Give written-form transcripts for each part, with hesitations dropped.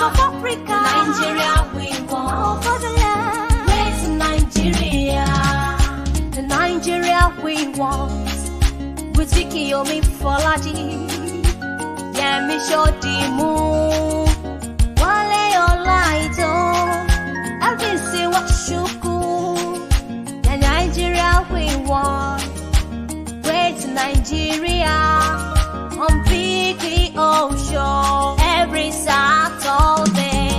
of Africa. Nigeria we want. For the land. Where's Nigeria? The Nigeria we want. With Vicky O Yemi Osinbajo. Wale Olaito. Everything what shuku. The Nigeria we want. Where's Nigeria? On Vicky O Show every Saturday.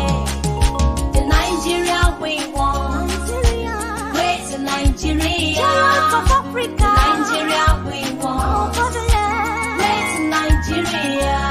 The Nigeria we want. Where's Nigeria? Of Africa. The Nigeria we want. Where's Nigeria?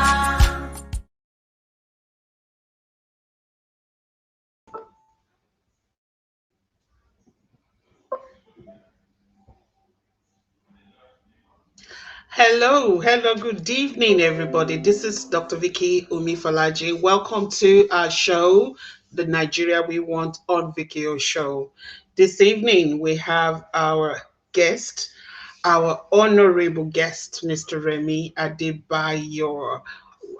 Hello, good evening, everybody. This is Dr. Vicky Osinbajo. Welcome to our show, The Nigeria We Want on Vicky O Show. This evening, we have our guest, our honorable guest, Mr. Remi Adebayo,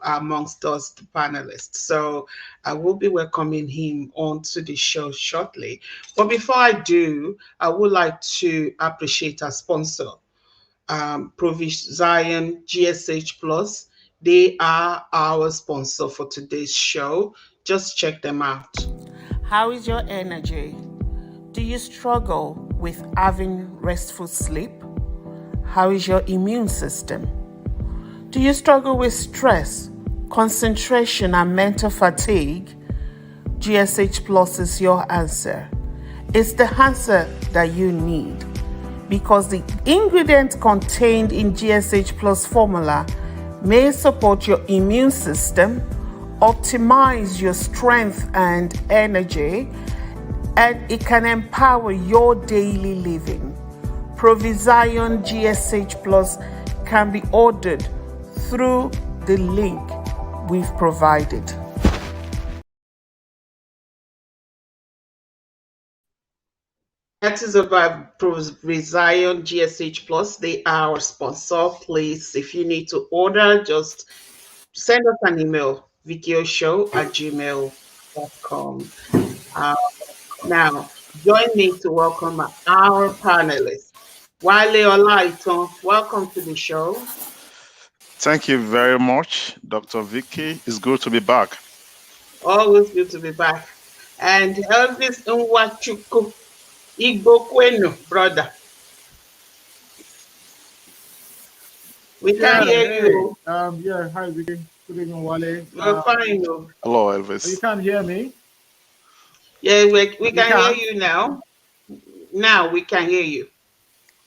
amongst us, the panelists. So I will be welcoming him onto the show shortly. But before I do, I would like to appreciate our sponsor, Provision GSH Plus. They are our sponsor for today's show. Just check them out. How is your energy? Do you struggle with having restful sleep? How is your immune system? Do you struggle with stress, concentration, and mental fatigue? GSH Plus is your answer. It's the answer that you need, because the ingredients contained in GSH Plus formula may support your immune system, optimize your strength and energy, and it can empower your daily living. Provision GSH Plus can be ordered through the link we've provided. That is about Provision GSH Plus. They are our sponsor. Please, if you need to order, just send us an email, vikioshow@gmail.com. Now, join me to welcome our panelists. Wale Olaito, welcome to the show. Thank you very much, Dr. Vicky. It's good to be back. Always good to be back. And Elvis Nwachukwu, Igbo Kwenu, brother. We can hear you. Yeah, hi, Vicky. Good evening, Wale. We're fine, though. Hello, Elvis. You can't hear me? Yeah, we can hear you now. Now we can hear you.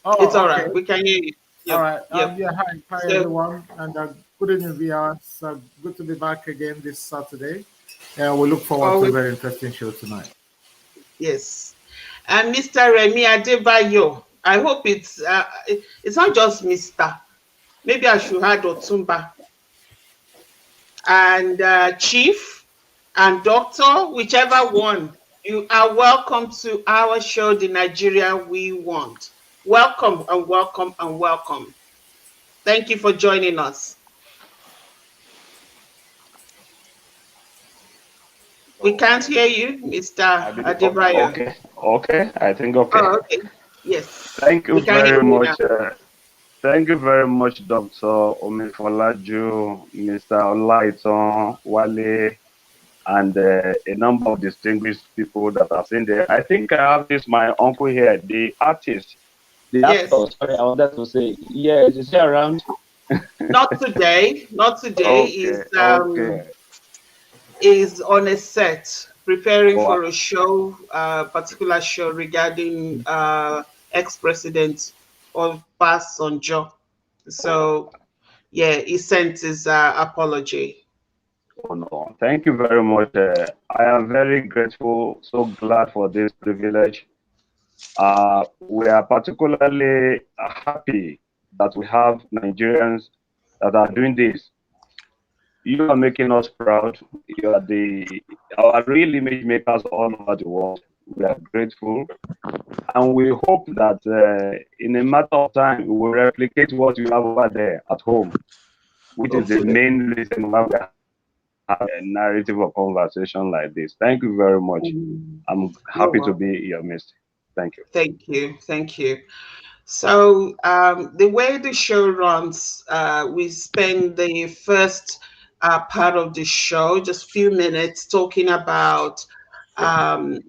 Oh, it's all okay. right. We can hear you. Yep. All right. Yep. Yeah, hi everyone, and good evening, viewers. Good to be back again this Saturday. We look forward to a very interesting show tonight. Yes. And Mr. Remi Adebayo, I hope it's not just Mr. Maybe I should add Otumba. And Chief and Doctor, whichever one. You are welcome to our show, The Nigeria We Want. Welcome and welcome and welcome. Thank you for joining us. We can't hear you, Mr. Adebayo. Okay. I think okay. Oh, okay. Yes. Thank you very much. Thank you very much, Dr. Osinbajo, Mr. Olaito, Wale, and a number of distinguished people that are seen there. I think I have this, my uncle here, the artist. The actor, sorry, I wanted to say, yeah, is he around? Not today. Not today. Okay, is on a set preparing for a show, particular show regarding ex-president Osinbajo. So, yeah, he sent his apology. Oh, no. Thank you very much. I am very grateful, so glad for this privilege. We are particularly happy that we have Nigerians that are doing this. You are making us proud. You are our real image makers all over the world. We are grateful, and we hope that in a matter of time we will replicate what you have over there at home, which is the main reason why we are have a narrative or conversation like this. Thank you very much. I'm You're happy to welcome. be in your midst. Thank you. Thank you. Thank you. So the way the show runs, we spend the first part of the show, just few minutes, talking about um,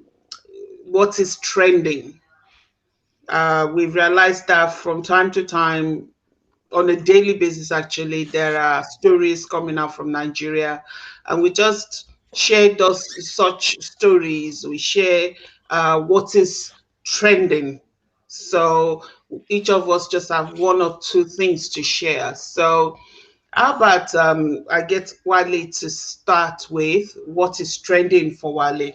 what is trending. We've realized that from time to time, on a daily basis, actually, there are stories coming out from Nigeria, and we just share those such stories. We share what is trending. So each of us just have one or two things to share. So how about I get Wale to start with what is trending for Wale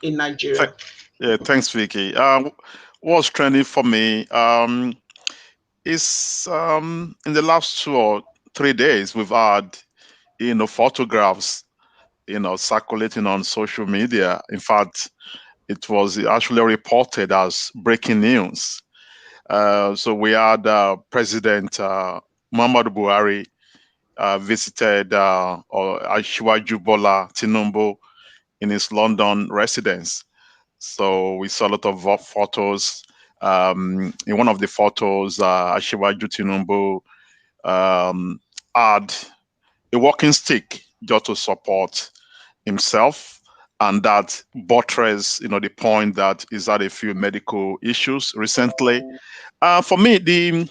in Th- Nigeria? yeah, thanks, Vicky. What's trending for me is in the last 2 or 3 days we've had photographs circulating on social media. In fact, it was actually reported as breaking news. So we had President Muhammadu Buhari visited Asiwaju Bola Tinubu in his London residence. So we saw a lot of photos. In one of the photos, Asiwaju Tinubu um, had a walking stick just to support himself, and that buttress, the point that he's had a few medical issues recently. For me, the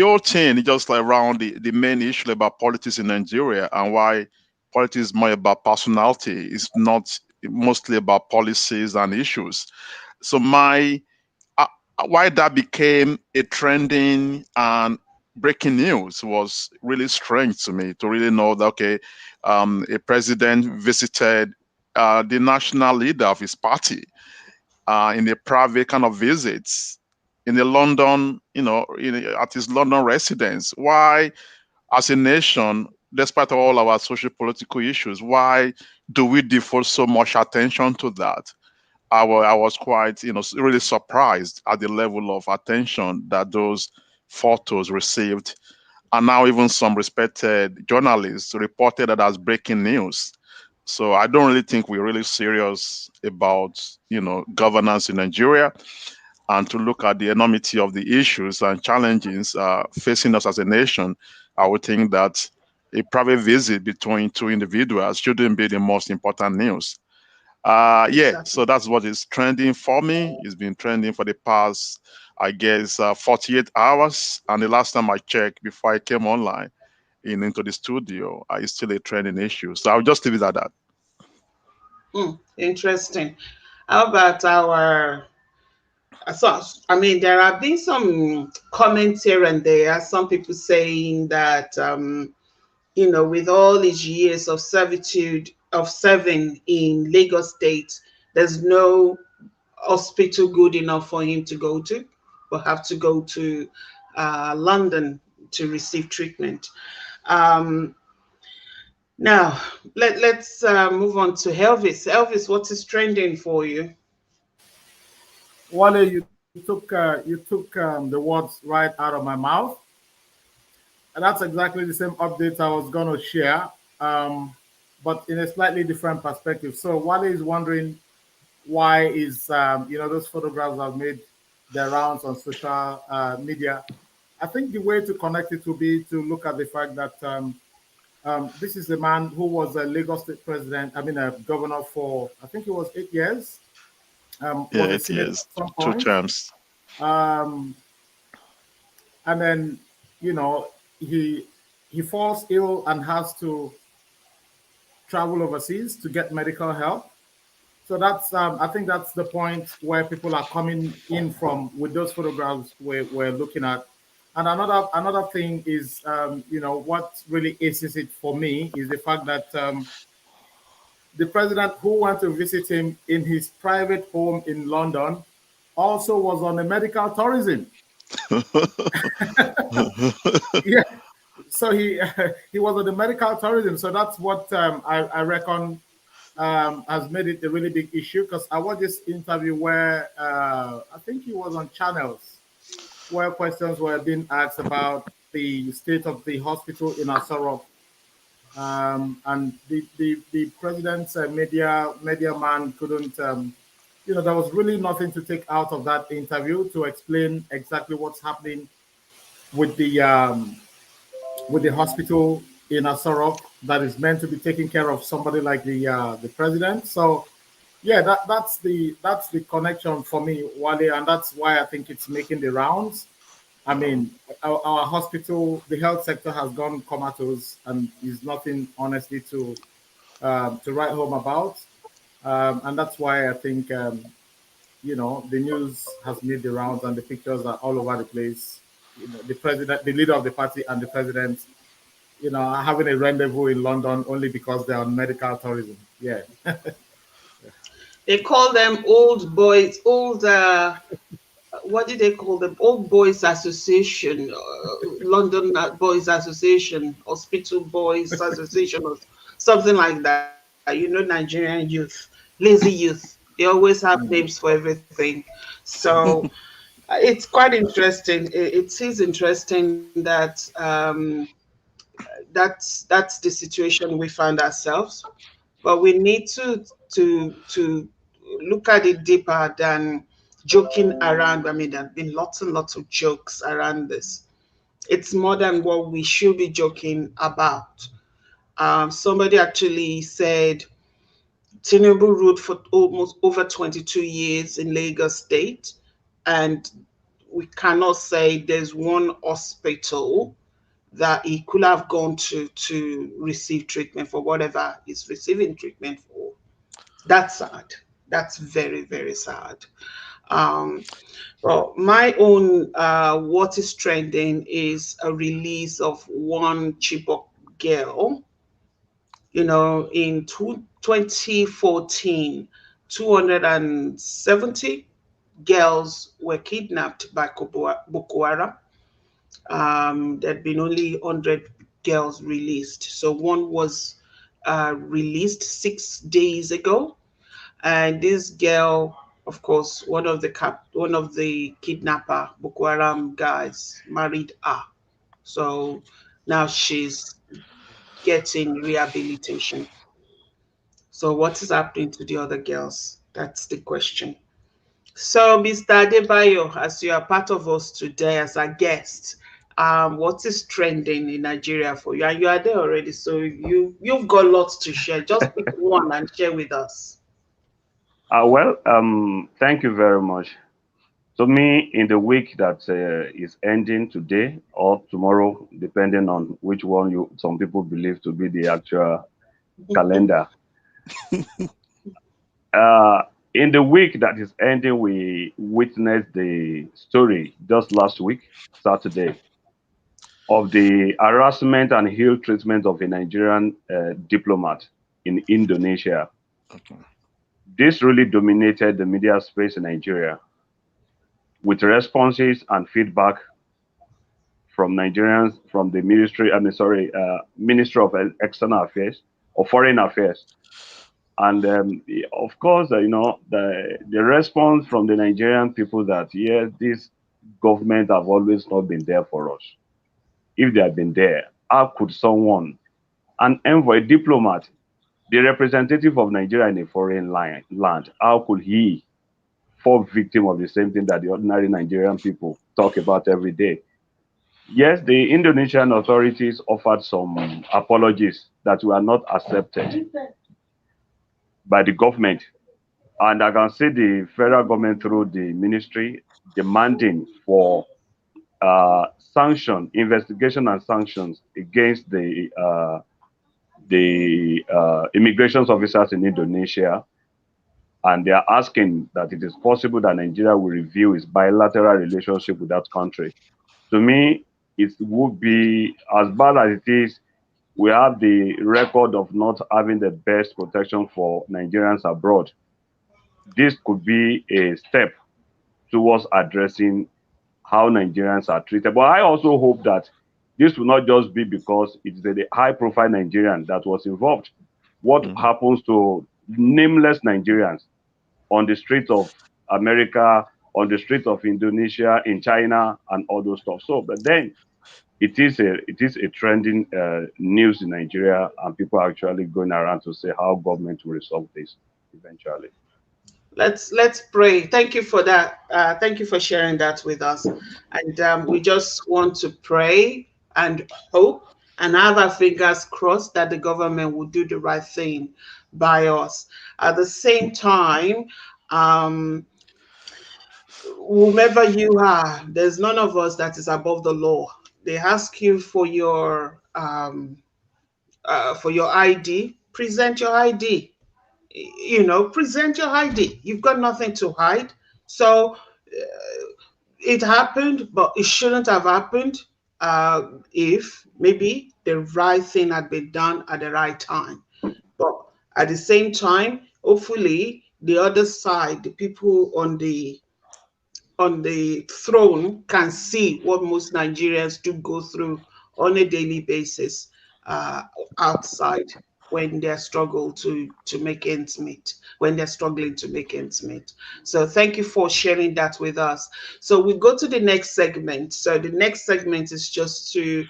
whole thing is just like around the main issue about politics in Nigeria and why politics is more about personality. It's not mostly about policies and issues. So why that became a trending and breaking news was really strange to me to really know that a president visited the national leader of his party in a private kind of visits in the London, at his London residence. Why, as a nation, despite all our social political issues, why do we devote so much attention to that? I was quite, really surprised at the level of attention that those photos received. And now even some respected journalists reported that as breaking news. So I don't really think we're really serious about, governance in Nigeria, and to look at the enormity of the issues and challenges facing us as a nation. I would think that a private visit between two individuals shouldn't be the most important news. Yeah, Exactly. so that's what is trending for me. It's been trending for the past, I guess, 48 hours. And the last time I checked before I came online into the studio, it's still a trending issue. So I'll just leave it at that. Interesting. How about our so, I mean, there have been some comments here and there. Some people saying that, with all his years of servitude of serving in Lagos State, there's no hospital good enough for him to go to, but have to go to London to receive treatment. Um, Now, let's move on to Elvis. Elvis, what is trending for you? Wale, you took the words right out of my mouth, and that's exactly the same update I was going to share, but in a slightly different perspective. So Wale is wondering why is those photographs have made their rounds on social media. I think the way to connect it would be to look at the fact that this is a man who was a Lagos State president. I mean, a governor for I think it was 8 years. Yeah, Was a it senator is at some two point. terms. Um, and then you know he he falls ill and has to travel overseas to get medical help. So that's I think that's the point where people are coming in from with those photographs we're looking at. And another thing is what really aces it for me is the fact that the president who went to visit him in his private home in London also was on a medical tourism. Yeah, so he he was on the medical tourism. So that's what I reckon has made it a really big issue. Because I watched this interview where I think he was on channels where questions were being asked about the state of the hospital in Asoro. And the president's media man couldn't, there was really nothing to take out of that interview to explain exactly what's happening with the hospital in Asarok that is meant to be taking care of somebody like the president. So yeah, that's the connection for me, Wale, and that's why I think it's making the rounds. I mean, our hospital, the health sector has gone comatose, and is nothing honestly to write home about. And that's why I think the news has made the rounds, and the pictures are all over the place. The president, the leader of the party, and the president, having a rendezvous in London only because they're on medical tourism. Yeah. They call them old boys, what did they call them? Old Boys Association, London Boys Association, Hospital Boys Association, or something like that. Nigerian youth, lazy youth. They always have names for everything. So it's quite interesting. It is interesting that that's the situation we find ourselves. But we need to look at it deeper than joking around. I mean, there have been lots and lots of jokes around this. It's more than what we should be joking about. Somebody actually said Tinubu ruled for almost over 22 years in Lagos State, and we cannot say there's one hospital that he could have gone to receive treatment for whatever he's receiving treatment for. That's sad. That's very, very sad. Well, my own what is trending is a release of one Chibok girl. In 2014, 270 girls were kidnapped by Boko Haram. There'd been only 100 girls released. So one was released 6 days ago, and this girl, of course, one of the kidnapper Boko Haram guys married her. So now she's getting rehabilitation. So what is happening to the other girls? That's the question. So, Mr. Adebayo, as you are part of us today as a guest, what is trending in Nigeria for you? And you are there already, so you've got lots to share. Just pick one and share with us. Thank you very much. To me, in the week that is ending today or tomorrow, depending on which one some people believe to be the actual calendar. In the week that is ending, we witnessed the story just last week, Saturday, of the harassment and ill treatment of a Nigerian diplomat in Indonesia. Okay. This really dominated the media space in Nigeria, with responses and feedback from Nigerians, from the Ministry of External Affairs or Foreign Affairs. And of course, the response from the Nigerian people that, yes, this government have always not been there for us. If they had been there, how could someone, an envoy, diplomat, the representative of Nigeria in a foreign land, how could he fall victim of the same thing that the ordinary Nigerian people talk about every day? Yes, the Indonesian authorities offered some apologies that were not accepted by the government. And I can see the federal government through the ministry demanding for investigation and sanctions against the immigration officers in Indonesia. And they are asking that it is possible that Nigeria will review its bilateral relationship with that country. To me, it would be, as bad as it is, we have the record of not having the best protection for Nigerians abroad. This could be a step towards addressing how Nigerians are treated. But I also hope that this will not just be because it's the high-profile Nigerian that was involved. What happens to nameless Nigerians on the streets of America, on the streets of Indonesia, in China, and all those stuff? So, but then it is a trending news in Nigeria, and people are actually going around to say how government will resolve this eventually. Let's pray. Thank you for that. Thank you for sharing that with us. And we just want to pray and hope and have our fingers crossed that the government will do the right thing by us. At the same time, whomever you are, there's none of us that is above the law. They ask you for your ID. Present your ID. Present your ID. You've got nothing to hide. So it happened, but it shouldn't have happened if maybe the right thing had been done at the right time. But at the same time, hopefully the other side, the people on the throne, can see what most Nigerians do go through on a daily basis outside when they're struggling to make ends meet. So thank you for sharing that with us. So we go to the next segment. So the next segment is just to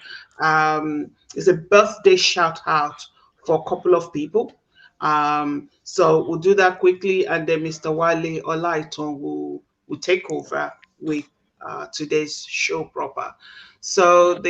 is a birthday shout out for a couple of people. So we'll do that quickly, and then Mr. Wale Olaiton will take over with today's show proper. So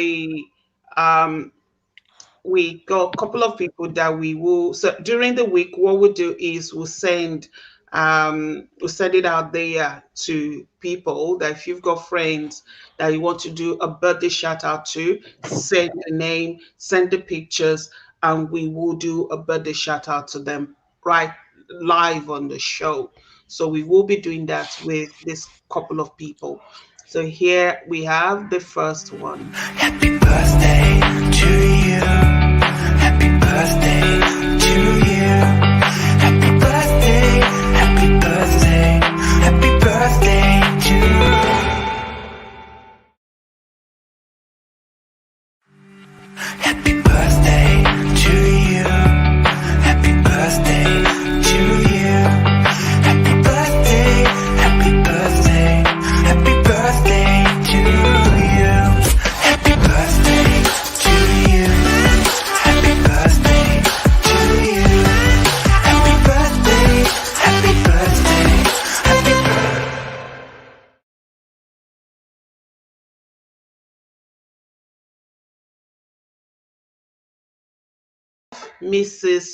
we got a couple of people that we will. So during the week, what we'll do is we'll send it out there to people that if you've got friends that you want to do a birthday shout out to, send the name, send the pictures, and we will do a birthday shout out to them right live on the show. So we will be doing that with this couple of people. So here we have the first one. Happy birthday to you. Happy birthday to you. Happy birthday, happy birthday, happy birthday to you. Happy birthday to you. Happy birthday to you. Happy birthday, happy birthday, happy birthday to you. Happy birthday to you. Happy birthday to you. Happy birthday, happy birthday, happy birthday. Mrs.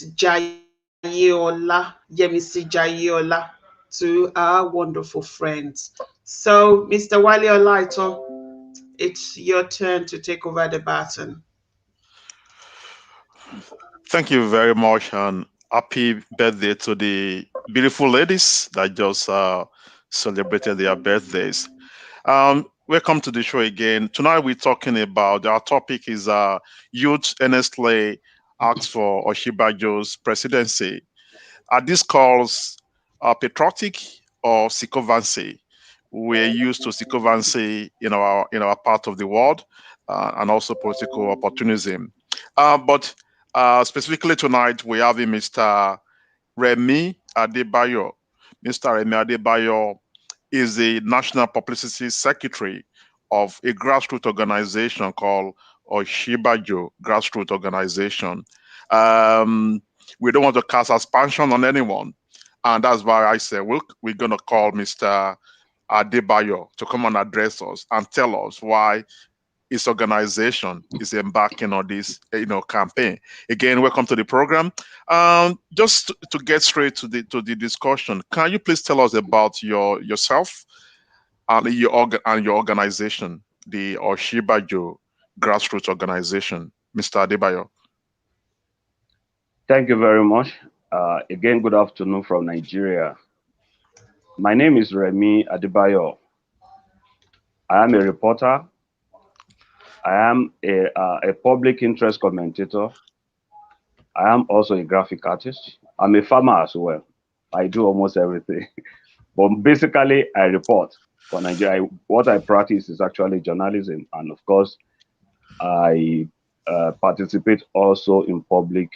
Yemisi Jayola, to our wonderful friends. So, Mr. Wale Olaiton, it's your turn to take over the baton. Thank you very much, and happy birthday to the beautiful ladies that just celebrated their birthdays. Welcome to the show again. Tonight we're talking about, our topic is Youth Earnestly Ask for Osinbajo's Presidency. Are these calls patriotic or sycophancy? We're used to sycophancy in our part of the world, and also political opportunism. But specifically tonight, we have Mr. Remi Adebayo. Mr. Remi Adebayo is the National Publicity Secretary of a grassroots organization called Osinbajo Grassroots Organization. We don't want to cast aspersion on anyone, and that's why I said we're going to call Mr. Adebayo to come and address us and tell us why his organization is embarking on this campaign. Again, welcome to the program. Just to get straight to the discussion, can you please tell us about yourself and your organization, the Osinbajo Grassroots Organization, Mr. Adebayo? Thank you very much. Again, good afternoon from Nigeria. My name is Remi Adebayo. I am a reporter. I am a public interest commentator. I am also a graphic artist. I'm a farmer as well. I do almost everything. But basically, I report for Nigeria. What I practice is actually journalism. And of course, I participate also in public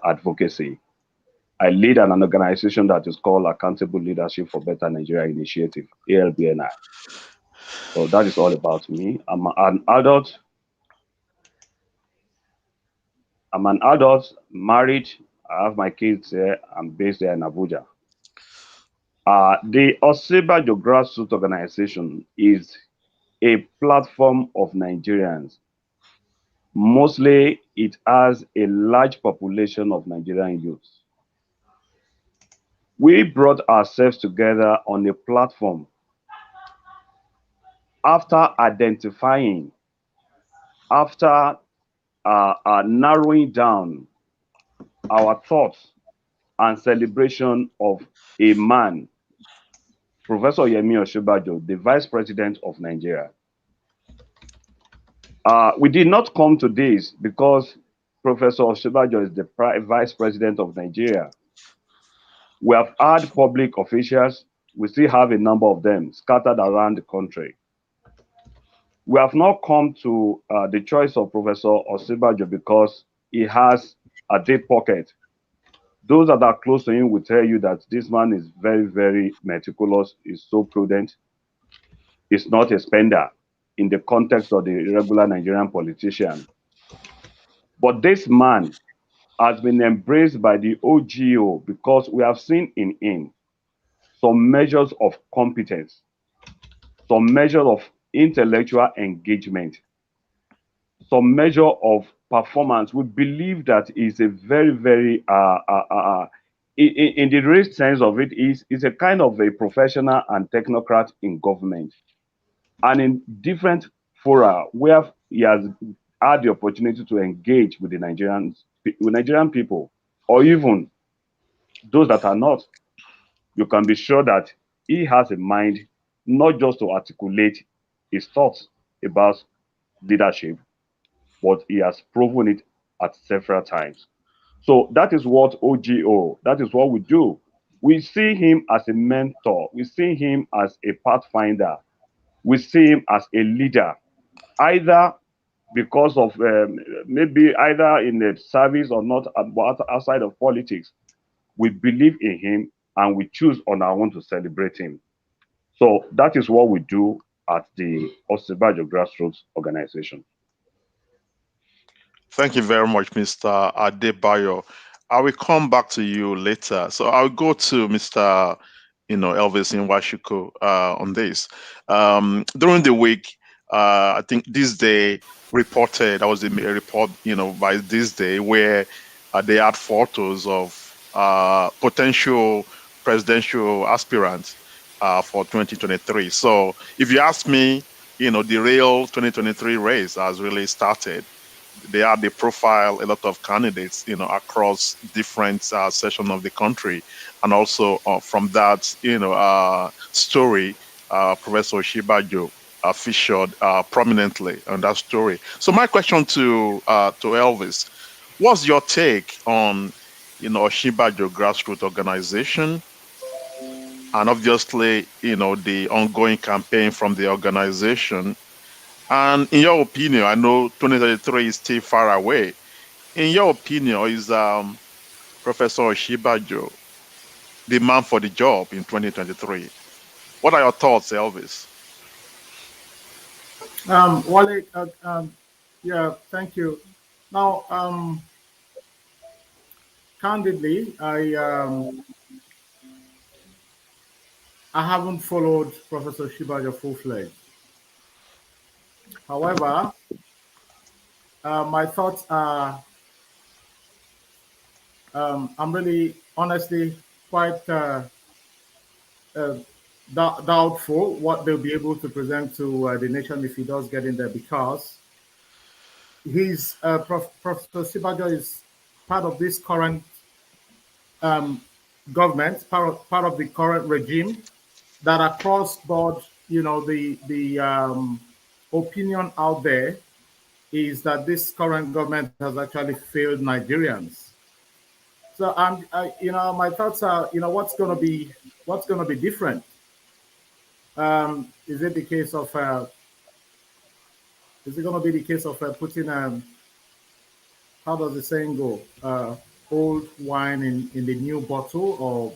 advocacy. I lead an organization that is called Accountable Leadership for Better Nigeria Initiative, ALBNI. So that is all about me. I'm an adult I'm an adult, married. I have my kids here. I'm based there in Abuja. The Osinbajo Grassroots Organization is a platform of Nigerians. Mostly, it has a large population of Nigerian youths. We brought ourselves together on a platform after identifying, after narrowing down our thoughts and celebration of a man, Professor Yemi Osinbajo, the Vice President of Nigeria. We did not come to this because Professor Osinbajo is the Vice President of Nigeria. We have had public officials. We still have a number of them scattered around the country. We have not come to the choice of Professor Osinbajo because he has a deep pocket. Those that are close to him will tell you that this man is very, very meticulous, is so prudent, is not a spender in the context of the regular Nigerian politician. But this man has been embraced by the OGO because we have seen in him some measures of competence, some measure of intellectual engagement, some measure of performance. We believe that is a very, very, in the real sense of it, is a kind of a professional and technocrat in government. And in different fora where he has had the opportunity to engage with the Nigerian people, or even those that are not, you can be sure that he has a mind not just to articulate his thoughts about leadership, but he has proven it at several times. So that is what OGO, that is what we do. We see him as a mentor. We see him as a pathfinder. We see him as a leader, either because of maybe either in the service or not, but outside of politics. We believe in him and we choose on our own to celebrate him. So that is what we do at the Osinbajo Grassroots Organization. Thank you very much, Mr. Adebayo. I will come back to you later. So I'll go to Mr. Elvis Nwachukwu on this. During the week, I think This Day reported, there was a report, by This Day where they had photos of potential presidential aspirants for 2023. So if you ask me, the real 2023 race has really started. They had the profile a lot of candidates, across different sections of the country, and also from that, story, Professor Osinbajo featured prominently on that story. So my question to Elvis, what's your take on, Osinbajo Grassroots Organization, and obviously, the ongoing campaign from the organization? And in your opinion, I know 2033 is still far away. In your opinion, is Professor Osinbajo the man for the job in 2023? What are your thoughts, Elvis? Wale, yeah, thank you. Now, candidly, I haven't followed Professor Osinbajo full-fledged. However, my thoughts are, I'm really, honestly, quite doubtful what they'll be able to present to the nation if he does get in there, because he's Professor Osinbajo is part of this current government, part of the current regime that across board, the opinion out there is that this current government has actually failed Nigerians. So my thoughts are, what's going to be different? Is it the case of is it going to be the case of putting how does the saying go? Old wine in the new bottle, or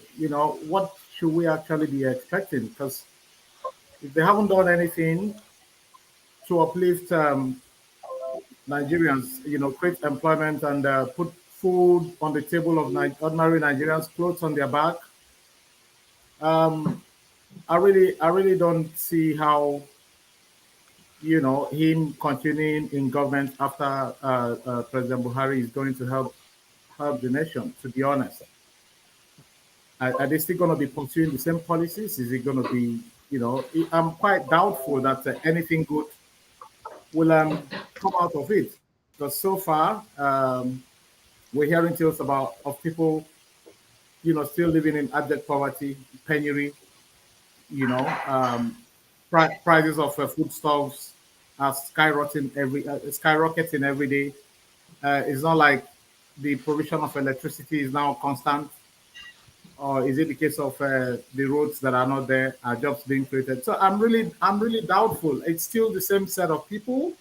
what should we actually be expecting? Because if they haven't done anything to uplift Nigerians, create employment and put food on the table of ordinary Nigerians, clothes on their back. I really don't see how him continuing in government after President Buhari is going to help the nation. To be honest, are they still going to be pursuing the same policies? Is it going to be, I'm quite doubtful that anything good will come out of it. Because so far, we're hearing tales of people, still living in abject poverty, penury. Prices of foodstuffs are skyrocketing every day. It's not like the provision of electricity is now constant, or is it the case of the roads that are not there, are jobs being created? So I'm really doubtful. It's still the same set of people.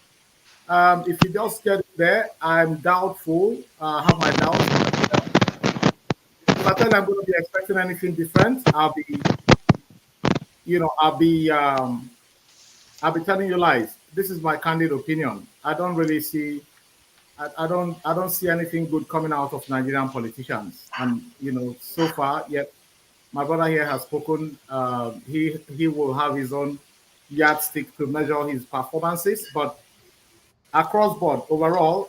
If you just get there, I'm doubtful. Have my doubts. If I tell you I'm going to be expecting anything different, I'll be telling you lies. This is my candid opinion. I don't really see. I don't see anything good coming out of Nigerian politicians. And so far, yet my brother here has spoken. He will have his own yardstick to measure his performances, but across board, overall,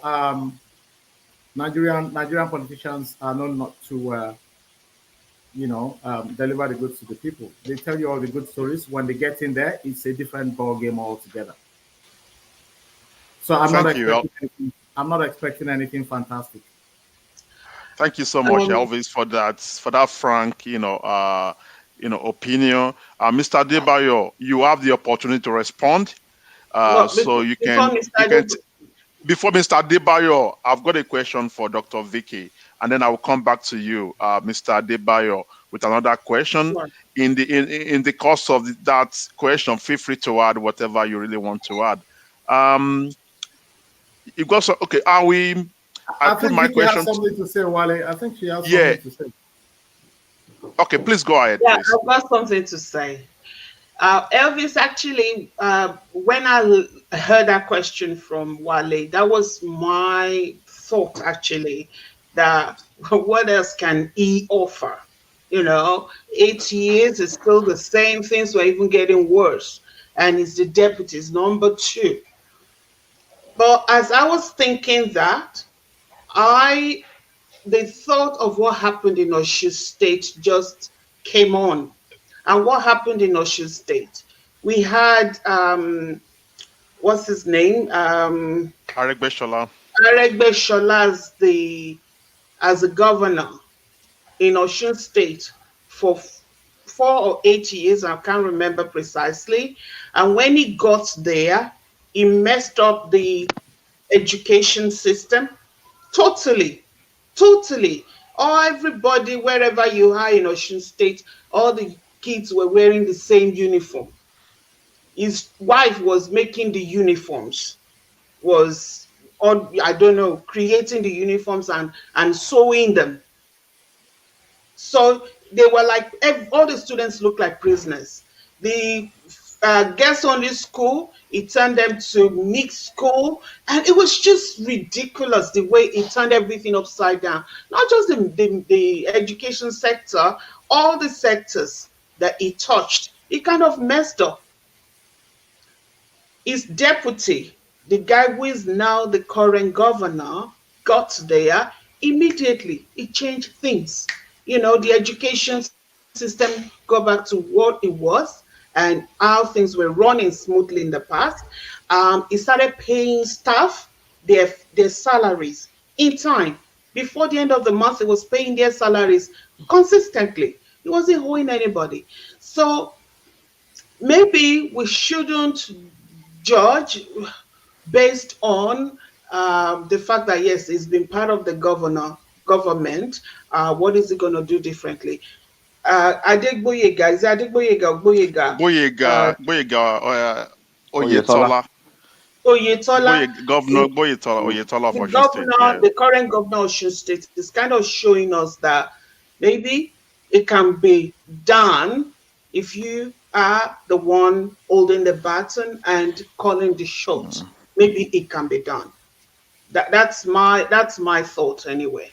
Nigerian politicians are known not to, deliver the goods to the people. They tell you all the good stories. When they get in there, it's a different ball game altogether. So I'm not expecting anything fantastic. Thank you so much, Elvis, for that frank, opinion. Mr. Adebayo, you have the opportunity to respond. So you can. Before Mr. Adebayo, I've got a question for Dr. Vicky, and then I will come back to you, Mr. Adebayo, with another question. Sure. In the course of that question, feel free to add whatever you really want to add. You got so okay. Are we? I think my Vicky has something to say, Wale. I think she has something to say. Okay, please go ahead. Yeah, please. I've got something to say. Elvis, actually, when I heard that question from Wale, that was my thought, actually, that what else can he offer? 8 years is still the same. Things were even getting worse. And it's the deputies, number 2. But as I was thinking that, the thought of what happened in Osun State just came on. And what happened in Osun State? We had, what's his name? Aregbesola. Aregbesola as a governor in Osun State for 4 or 8 years. I can't remember precisely. And when he got there, he messed up the education system totally. Everybody, wherever you are in Osun State, all the kids were wearing the same uniform. His wife was making the uniforms, creating the uniforms and sewing them. So they were like, all the students looked like prisoners. The guest only school, it turned them to mixed school, and it was just ridiculous the way it turned everything upside down. Not just the education sector, all the sectors that it touched, it kind of messed up. His deputy, the guy who is now the current governor, got there immediately. It changed things. The education system got back to what it was and how things were running smoothly in the past. He started paying staff their salaries in time. Before the end of the month, he was paying their salaries consistently. He wasn't owing anybody. So maybe we shouldn't judge based on the fact that, yes, it's been part of the government. What is it going to do differently? Adegboyega, is it Adegboyega? Boyega, Oyetola. Governor Boyetola, Oyetola of Osun State. The current governor of Osun State is kind of showing us that maybe it can be done if you are the one holding the baton and calling the shots. Maybe it can be done. That's my thought anyway.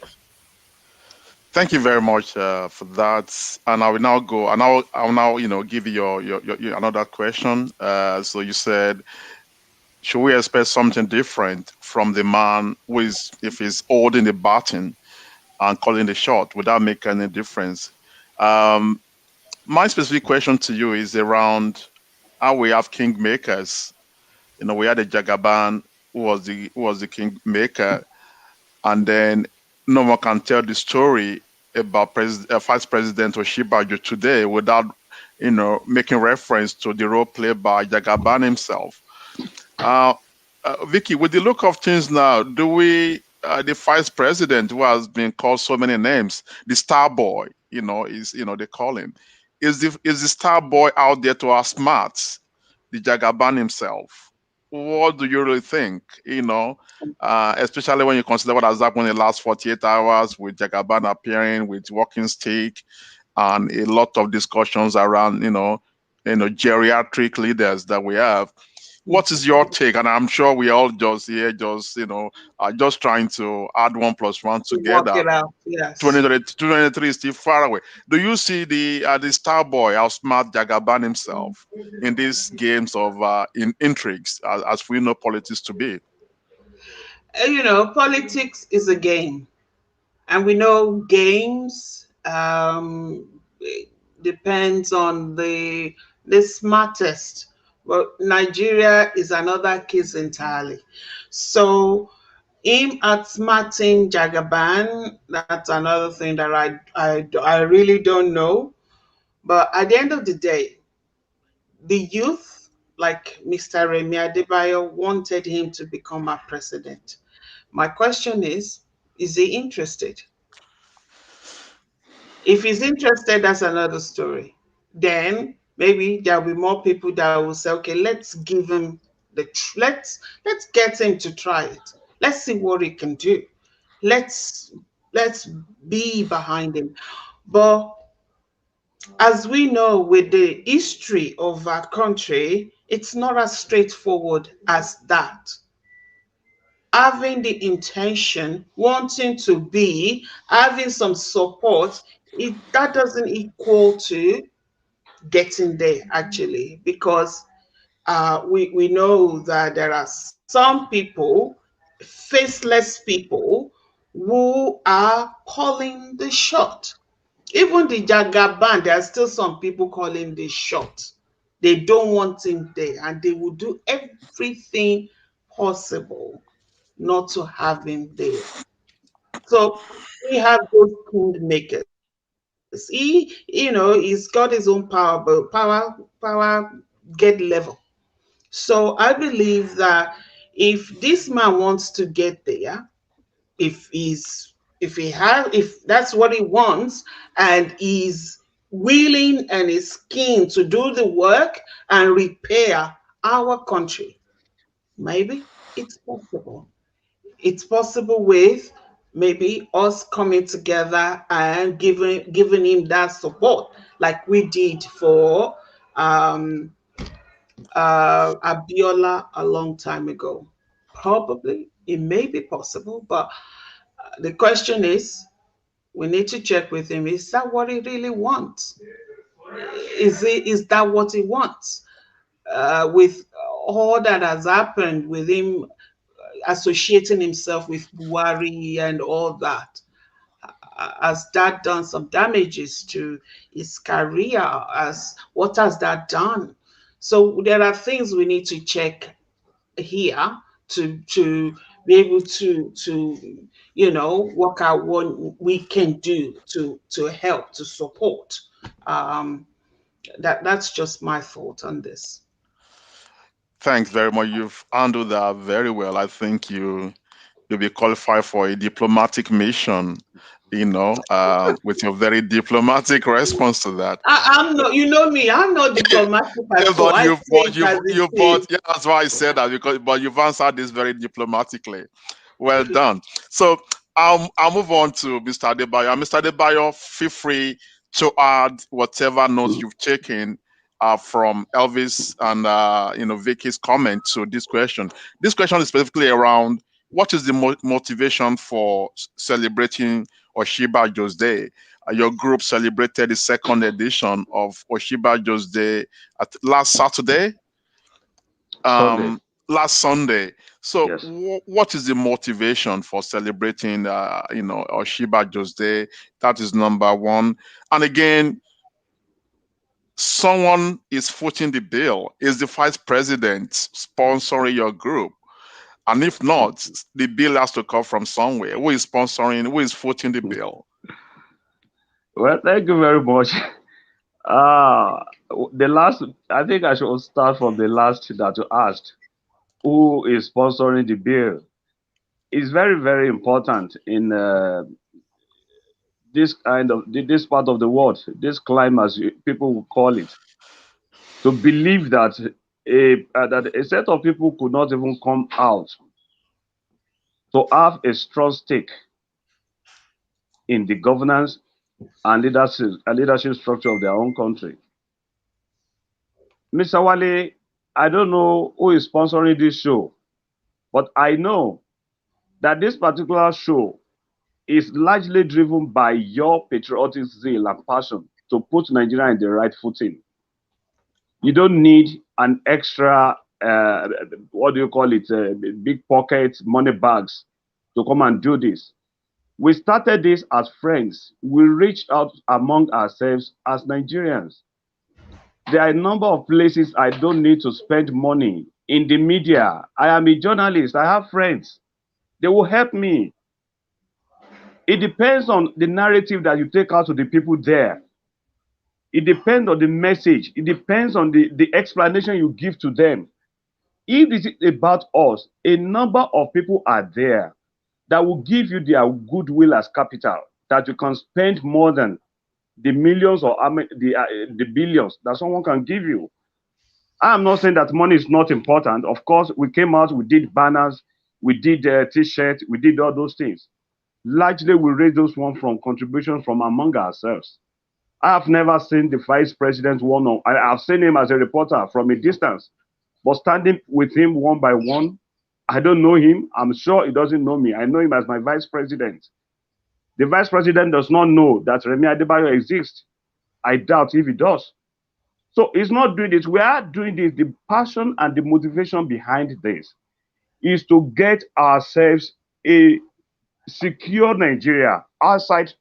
Thank you very much for that. And I will now go, and I'll now give you your another question. So you said, should we expect something different from the man who is, if he's holding the baton and calling the shot, would that make any difference? My specific question to you is around how we have kingmakers. We had a Jagaban who was the kingmaker, and then no one can tell the story about Vice President Osinbajo today without making reference to the role played by Jagaban himself. Vicky, with the look of things now, do we the Vice President, who has been called so many names, the star boy, they call him, is the star boy out there to outsmart the Jagaban himself? What do you really think? Especially when you consider what has happened in the last 48 hours with Jagaban appearing with walking stick and a lot of discussions around, geriatric leaders that we have. What is your take? And I'm sure we all just are just trying to add 1 + 1 together. Work it out. Yes. 2023 is still far away. Do you see the star boy outsmart Jagaban himself in these games of intrigues, as we know politics to be? Politics is a game, and we know games depends on the smartest. But Nigeria is another case entirely. So him outsmarting Jagaban, that's another thing that I really don't know. But at the end of the day, the youth, like Mr. Remi Adebayo, wanted him to become our president. My question is he interested? If he's interested, that's another story. Then maybe there'll be more people that will say, okay, let's give him let's get him to try it. Let's see what he can do. Let's be behind him. But as we know, with the history of our country, it's not as straightforward as that. Having the intention, wanting to be, having some support, that doesn't equal to getting there, actually, because we know that there are some people, faceless people, who are calling the shot. Even the Jagaban, there are still some people calling the shot. They don't want him there, and they will do everything possible not to have him there. So we have those kingmakers. He's got his own power, but power get level. So I believe that if this man wants to get there, if that's what he wants, and he's willing and is keen to do the work and repair our country, maybe it's possible. It's possible with maybe us coming together and giving him that support, like we did for Abiola a long time ago. Probably it may be possible, but the question is, we need to check with him. Is that what he really wants? Is that what he wants? With all that has happened with him associating himself with Buhari and all that, has that done some damages to his career? What has that done? So there are things we need to check here to be able to work out what we can do to help, to support. That's just my thought on this. Thanks very much. You've handled that very well. I think you'll be qualified for a diplomatic mission, with your very diplomatic response to that. I'm not, you know me, I'm not diplomatic at all. Yeah, that's why I said that, but you've answered this very diplomatically. Well done. So I'll move on to Mr. Adebayo. Mr. Adebayo, feel free to add whatever notes you've taken from Elvis and Vicky's comment to this question. This question is specifically around what is the motivation for celebrating Osinbajo's Day? Your group celebrated the second edition of Osinbajo's Day last Saturday, last Sunday. So, yes. What is the motivation for celebrating, Osinbajo's Day? That is number one. And again, someone is footing the bill. Is the Vice President sponsoring your group? And if not, the bill has to come from somewhere. Who is sponsoring? Who is footing the bill? Well, thank you very much. I think I should start from the last that you asked. Who is sponsoring the bill? It's very, very important in this part of the world, this climate, as people will call it, to believe that a set of people could not even come out to have a strong stake in the governance and leadership structure of their own country. Mr. Wale, I don't know who is sponsoring this show, but I know that this particular show is largely driven by your patriotic zeal and passion to put Nigeria in the right footing. You don't need an extra, big pocket money bags to come and do this. We started this as friends. We reached out among ourselves as Nigerians. There are a number of places I don't need to spend money. In the media, I am a journalist. I have friends. They will help me. It depends on the narrative that you take out to the people there. It depends on the message. It depends on the explanation you give to them. If it is about us, a number of people are there that will give you their goodwill as capital, that you can spend more than the millions or the billions that someone can give you. I'm not saying that money is not important. Of course, we came out, we did banners, we did t-shirts, we did all those things. Largely, we raised those ones from contributions from among ourselves. I have never seen the Vice President one-on-one. I've seen him as a reporter from a distance, but standing with him one by one, I don't know him. I'm sure he doesn't know me. I know him as my Vice President. The Vice President does not know that Remi Adebayo exists. I doubt if he does. So he's not doing this. We are doing this. The passion and the motivation behind this is to get ourselves a secure Nigeria outside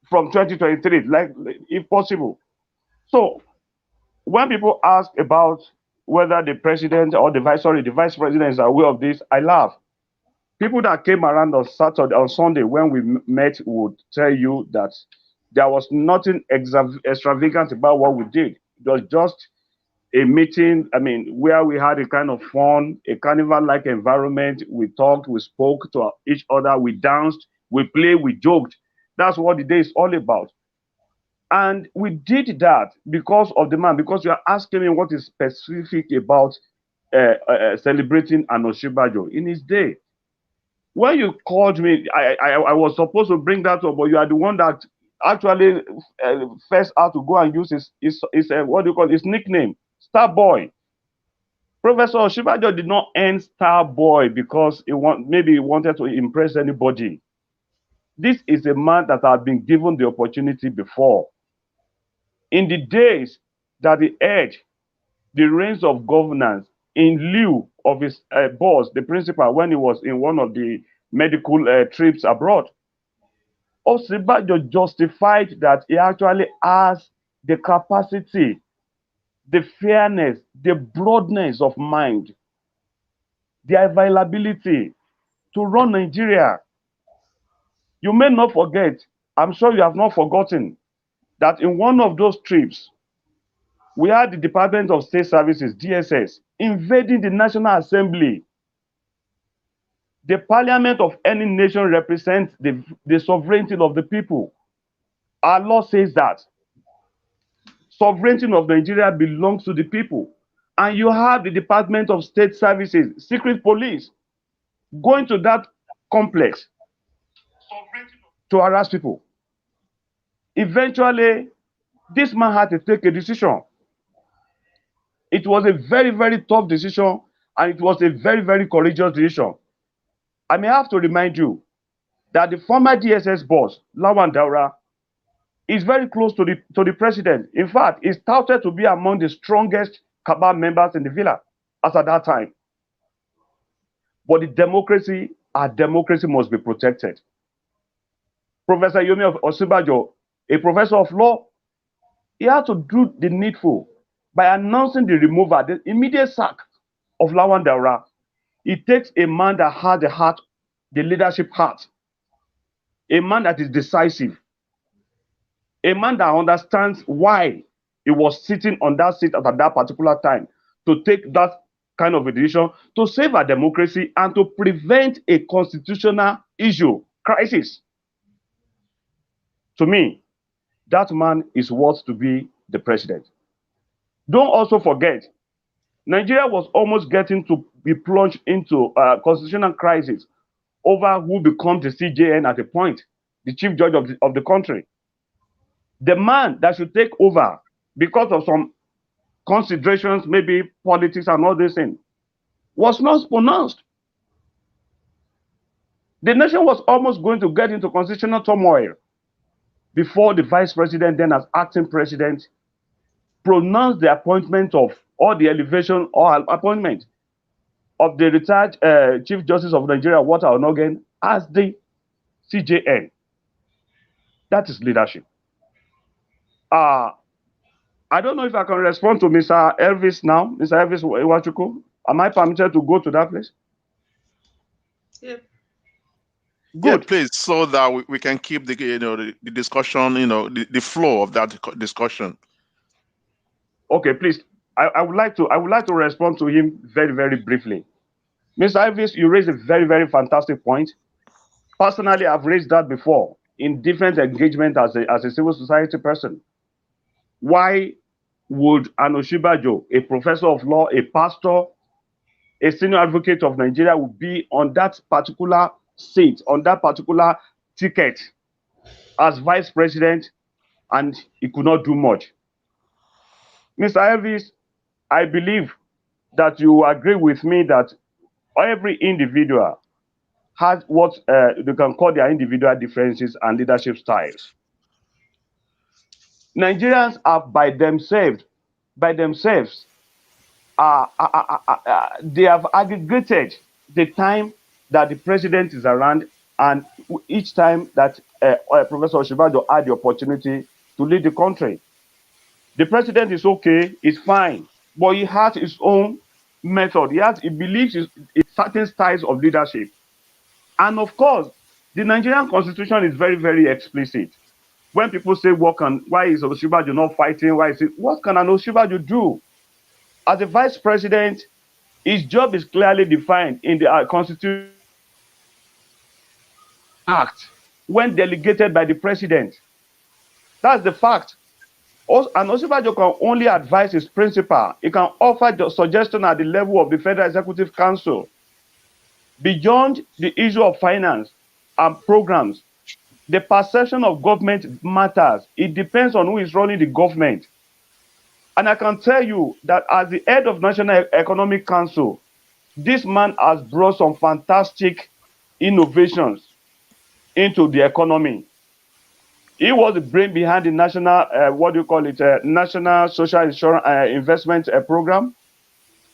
from 2023, like if possible. So when people ask about whether the president or the vice president is aware of this, I laugh. People that came around on Sunday when we met would tell you that there was nothing extravagant about what we did. It was just a meeting, where we had a kind of fun, a carnival-like environment. We talked, we spoke to each other, we danced, we played, we joked. That's what the day is all about. And we did that because of the man, because you are asking me what is specific about celebrating an Osinbajo in his day. When you called me, I was supposed to bring that up, but you are the one that actually first had to go and use his his nickname, Star Boy. Professor Osinbajo did not end Star Boy because maybe he wanted to impress anybody. This is a man that had been given the opportunity before. In the days that he had the reins of governance in lieu of his boss, the principal, when he was in one of the medical trips abroad, Osinbajo justified that he actually has the capacity, the fairness, the broadness of mind, the availability to run Nigeria. You may not forget, I'm sure you have not forgotten, that in one of those trips, we had the Department of State Services, DSS, invading the National Assembly. The parliament of any nation represents the sovereignty of the people. Our law says that sovereignty of Nigeria belongs to the people. And you have the Department of State Services, secret police, going to that complex to harass people. Eventually, this man had to take a decision. It was a very, very tough decision, and it was a very, very courageous decision. I may have to remind you that the former DSS boss, Lawan Daura, is very close to the president. In fact, he's touted to be among the strongest cabal members in the villa as at that time. But our democracy must be protected. Professor Yemi Osinbajo, a professor of law, he had to do the needful by announcing the removal, the immediate sack of Lawan Daura. It takes a man that has the heart, the leadership heart, a man that is decisive, a man that understands why he was sitting on that seat at that particular time, to take that kind of a decision to save our democracy and to prevent a constitutional issue, crisis. To me, that man is worth to be the president. Don't also forget, Nigeria was almost getting to be plunged into a constitutional crisis over who becomes the CJN at a point, the chief judge of the country. The man that should take over because of some considerations, maybe politics and all this thing, was not pronounced. The nation was almost going to get into constitutional turmoil before the vice president, then as acting president, pronounced the appointment of, or the elevation or appointment of the retired Chief Justice of Nigeria, Walter Onogen, as the CJN. That is leadership. I don't know if I can respond to Mr. Elvis now. Mr. Elvis Iwachuku, am I permitted to go to that place? Yeah. Good. Yeah, please, so that we can keep the the discussion, the flow of that discussion. Okay, please. I would like to respond to him very, very briefly. Mr. Elvis, you raised a very, very fantastic point. Personally, I've raised that before in different engagement as a civil society person. Why would an Osinbajo, a professor of law, a pastor, a senior advocate of Nigeria, would be on that particular seat, on that particular ticket as vice president, and he could not do much? Mr. Elvis, I believe that you agree with me that every individual has what they can call their individual differences and leadership styles. Nigerians are by themselves, they have aggregated the time that the president is around, and each time that Professor Osinbajo had the opportunity to lead the country. The president is okay, it's fine, but he has his own method. He believes in certain styles of leadership. And of course, the Nigerian constitution is very, very explicit. When people say, why is Osinbajo not fighting? What can an Osinbajo do? As a vice president, his job is clearly defined in the Constitution Act when delegated by the president. That's the fact. An Osinbajo can only advise his principal. He can offer the suggestion at the level of the Federal Executive Council. Beyond the issue of finance and programs, the perception of government matters. It depends on who is running the government. And I can tell you that as the head of National Economic Council, this man has brought some fantastic innovations into the economy. He was the brain behind the national, National Social Insurance Investment Program.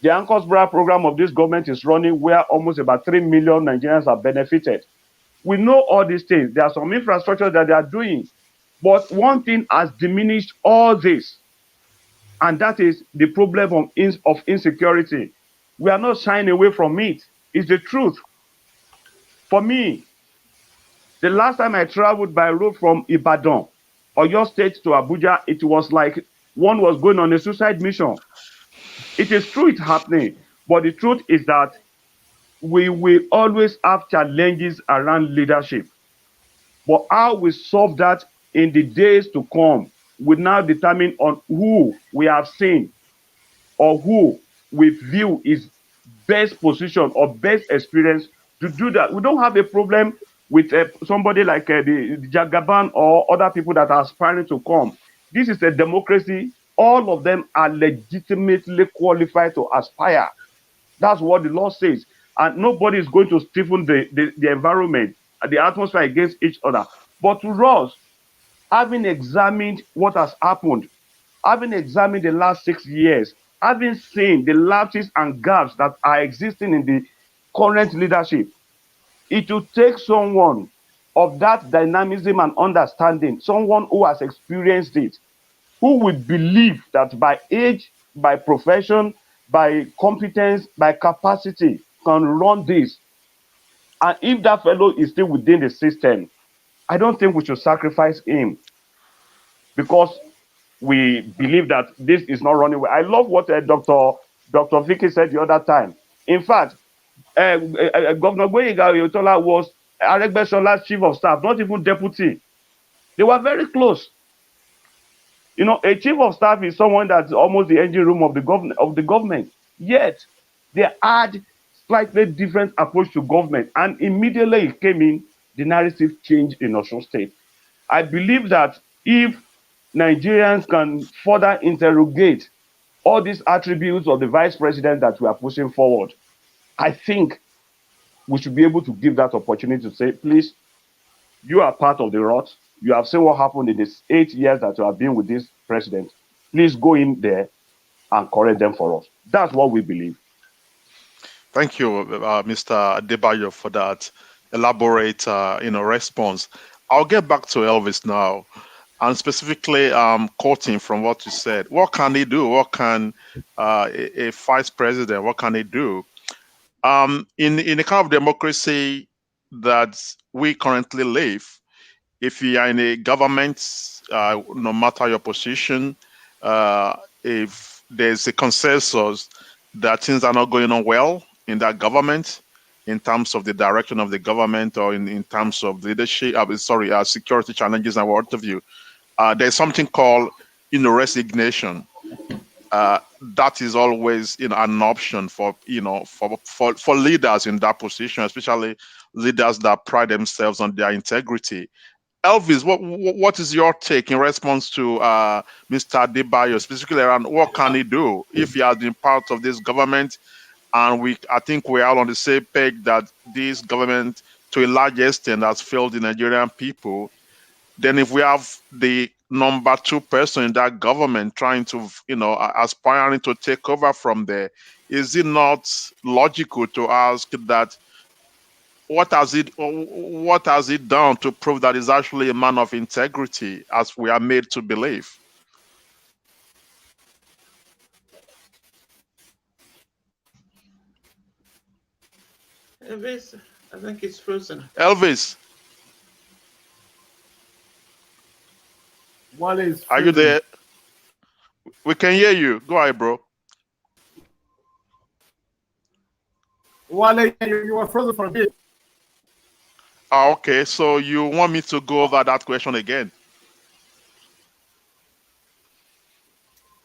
The Anchors Bra program of this government is running, where almost about 3 million Nigerians are benefited. We know all these things. There are some infrastructure that they are doing. But one thing has diminished all this, and that is the problem of insecurity. We are not shying away from it. It's the truth. For me, the last time I traveled by road from Ibadan, Oyo State to Abuja, it was like one was going on a suicide mission. It is true it's happening, but the truth is that we will always have challenges around leadership. But how we solve that in the days to come will now determine on who we have seen or who we view is best position or best experience to do that. We don't have a problem with somebody like the Jagaban or other people that are aspiring to come. This is a democracy. All of them are legitimately qualified to aspire. That's what the law says. and nobody is going to stiffen the environment and the atmosphere against each other. But to us, having examined what has happened, having examined the last 6 years, having seen the lapses and gaps that are existing in the current leadership, it will take someone of that dynamism and understanding, someone who has experienced it, who will believe that by age, by profession, by competence, by capacity, can run this. And if that fellow is still within the system, I don't think we should sacrifice him because we believe that this is not running well. I love what Dr. Vicky said the other time. In fact, Governor Gboyega Oyetola was Aregbesol's chief of staff, not even deputy. They were very close. You know, a chief of staff is someone that's almost the engine room of the government. Yet they had slightly different approach to government, and immediately it came in, the narrative changed in Osun State. I believe that if Nigerians can further interrogate all these attributes of the vice president that we are pushing forward, I think we should be able to give that opportunity to say, please, you are part of the rot. You have seen what happened in these 8 years that you have been with this president. Please go in there and correct them for us. That's what we believe. Thank you, Mr. Adebayo, for that elaborate, response. I'll get back to Elvis now, and specifically quoting from what you said. What can he do? What can a vice president? What can he do? In the kind of democracy that we currently live, if you are in a government, no matter your position, if there's a consensus that things are not going on well in that government, in terms of the direction of the government, or in terms of leadership, security challenges and what have you, there's something called resignation. That is always an option for leaders in that position, especially leaders that pride themselves on their integrity. Elvis, what is your take in response to Mr. Adebayo, specifically around what can he do if he has been part of this government? And I think we're all on the same page that this government, to a large extent, has failed the Nigerian people. Then if we have the number 2 person in that government trying to, aspiring to take over from there, is it not logical to ask that what has it done to prove that he's actually a man of integrity, as we are made to believe? Elvis, I think it's frozen. Elvis, What is are you there? We can hear you. Go ahead, bro. Wale, you were frozen for a bit. Okay, so you want me to go over that question again?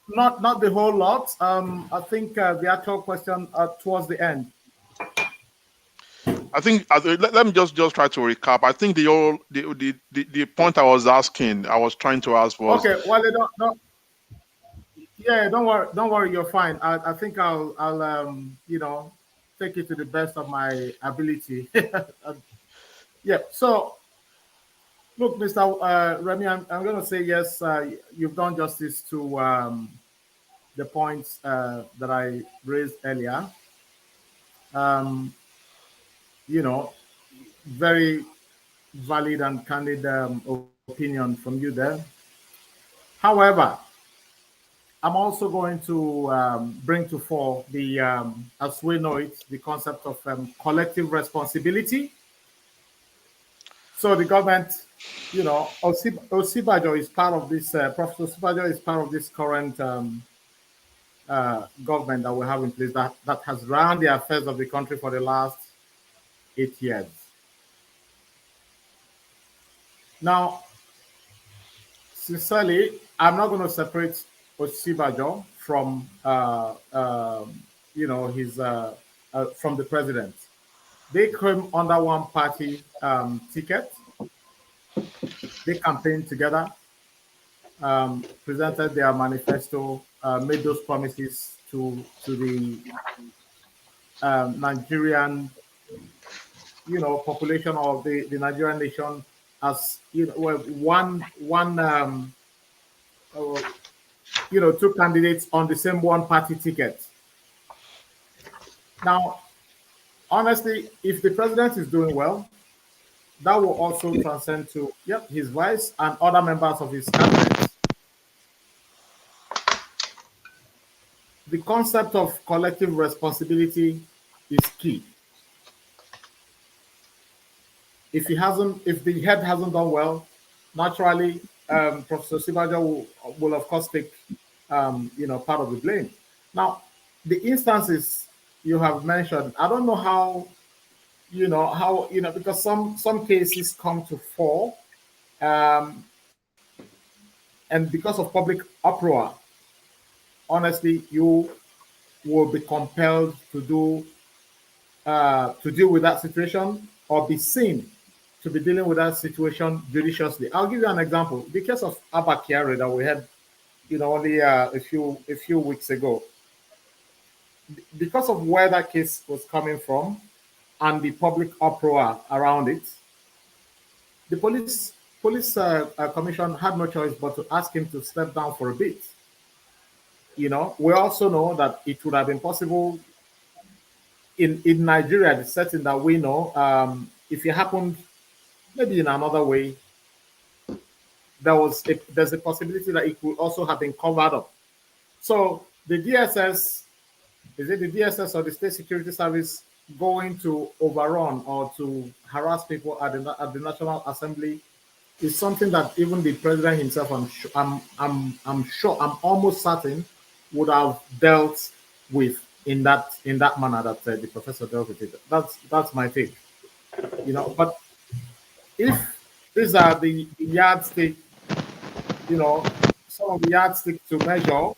Not the whole lot. I think the actual question towards the end. I think let me just try to recap. I think the point I was trying to ask was, okay. Well, don't. Yeah, don't worry. You're fine. I think I'll take it to the best of my ability. Yeah. So, look, Mr. Remi, I'm going to say yes. You've done justice to the points that I raised earlier. Very valid and candid opinion from you there. However, I'm also going to bring to fore the, as we know it, the concept of collective responsibility. So the government, Osinbajo is part of this, Professor Osinbajo is part of this current government that we have in place that has run the affairs of the country for the last 8 years. Now, sincerely, I'm not going to separate Osinbajo from, his from the president. They came under one party ticket. They campaigned together, presented their manifesto, made those promises to the Nigerian, population of the Nigerian nation as two candidates on the same one party ticket. Now, honestly, if the president is doing well, that will also transcend to his vice and other members of his cabinet. The concept of collective responsibility is key. If the head hasn't done well, naturally, Professor Osinbajo will of course take part of the blame. Now, the instances you have mentioned, I don't know how because some cases come to fore, and because of public uproar, honestly, you will be compelled to deal with that situation or be seen to be dealing with that situation judiciously. I'll give you an example. The case of Abba Kyari that we had, only a few weeks ago. Because of where that case was coming from and the public uproar around it, the police commission had no choice but to ask him to step down for a bit. We also know that it would have been possible in Nigeria, the setting that we know, if it happened maybe in another way, there's a possibility that it could also have been covered up. So the DSS, is it the DSS or the State Security Service going to overrun or to harass people at the National Assembly is something that even the president himself, I'm almost certain, would have dealt with in that manner that the professor dealt with it. That's my take. But if these are the yardstick, some of the yardstick to measure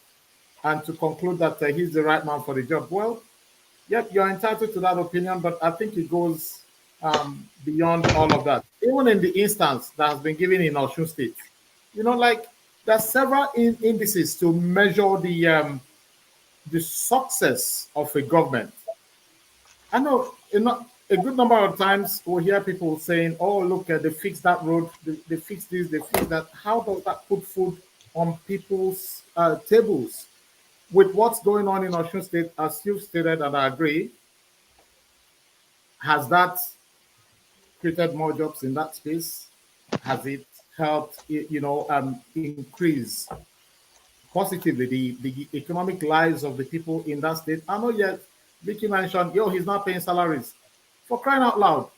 and to conclude that he's the right man for the job, well, yep, you're entitled to that opinion, but I think it goes beyond all of that. Even in the instance that has been given in Osun State, there's several indices to measure the success of a government. I know a good number of times we'll hear people saying, oh, look, they fixed that road, they fixed this, they fixed that. How does that put food on people's tables? With what's going on in Osun State, as you've stated, and I agree, has that created more jobs in that space? Has it helped, increase positively the economic lives of the people in that state? I know yet Vicky mentioned, he's not paying salaries. For crying out loud,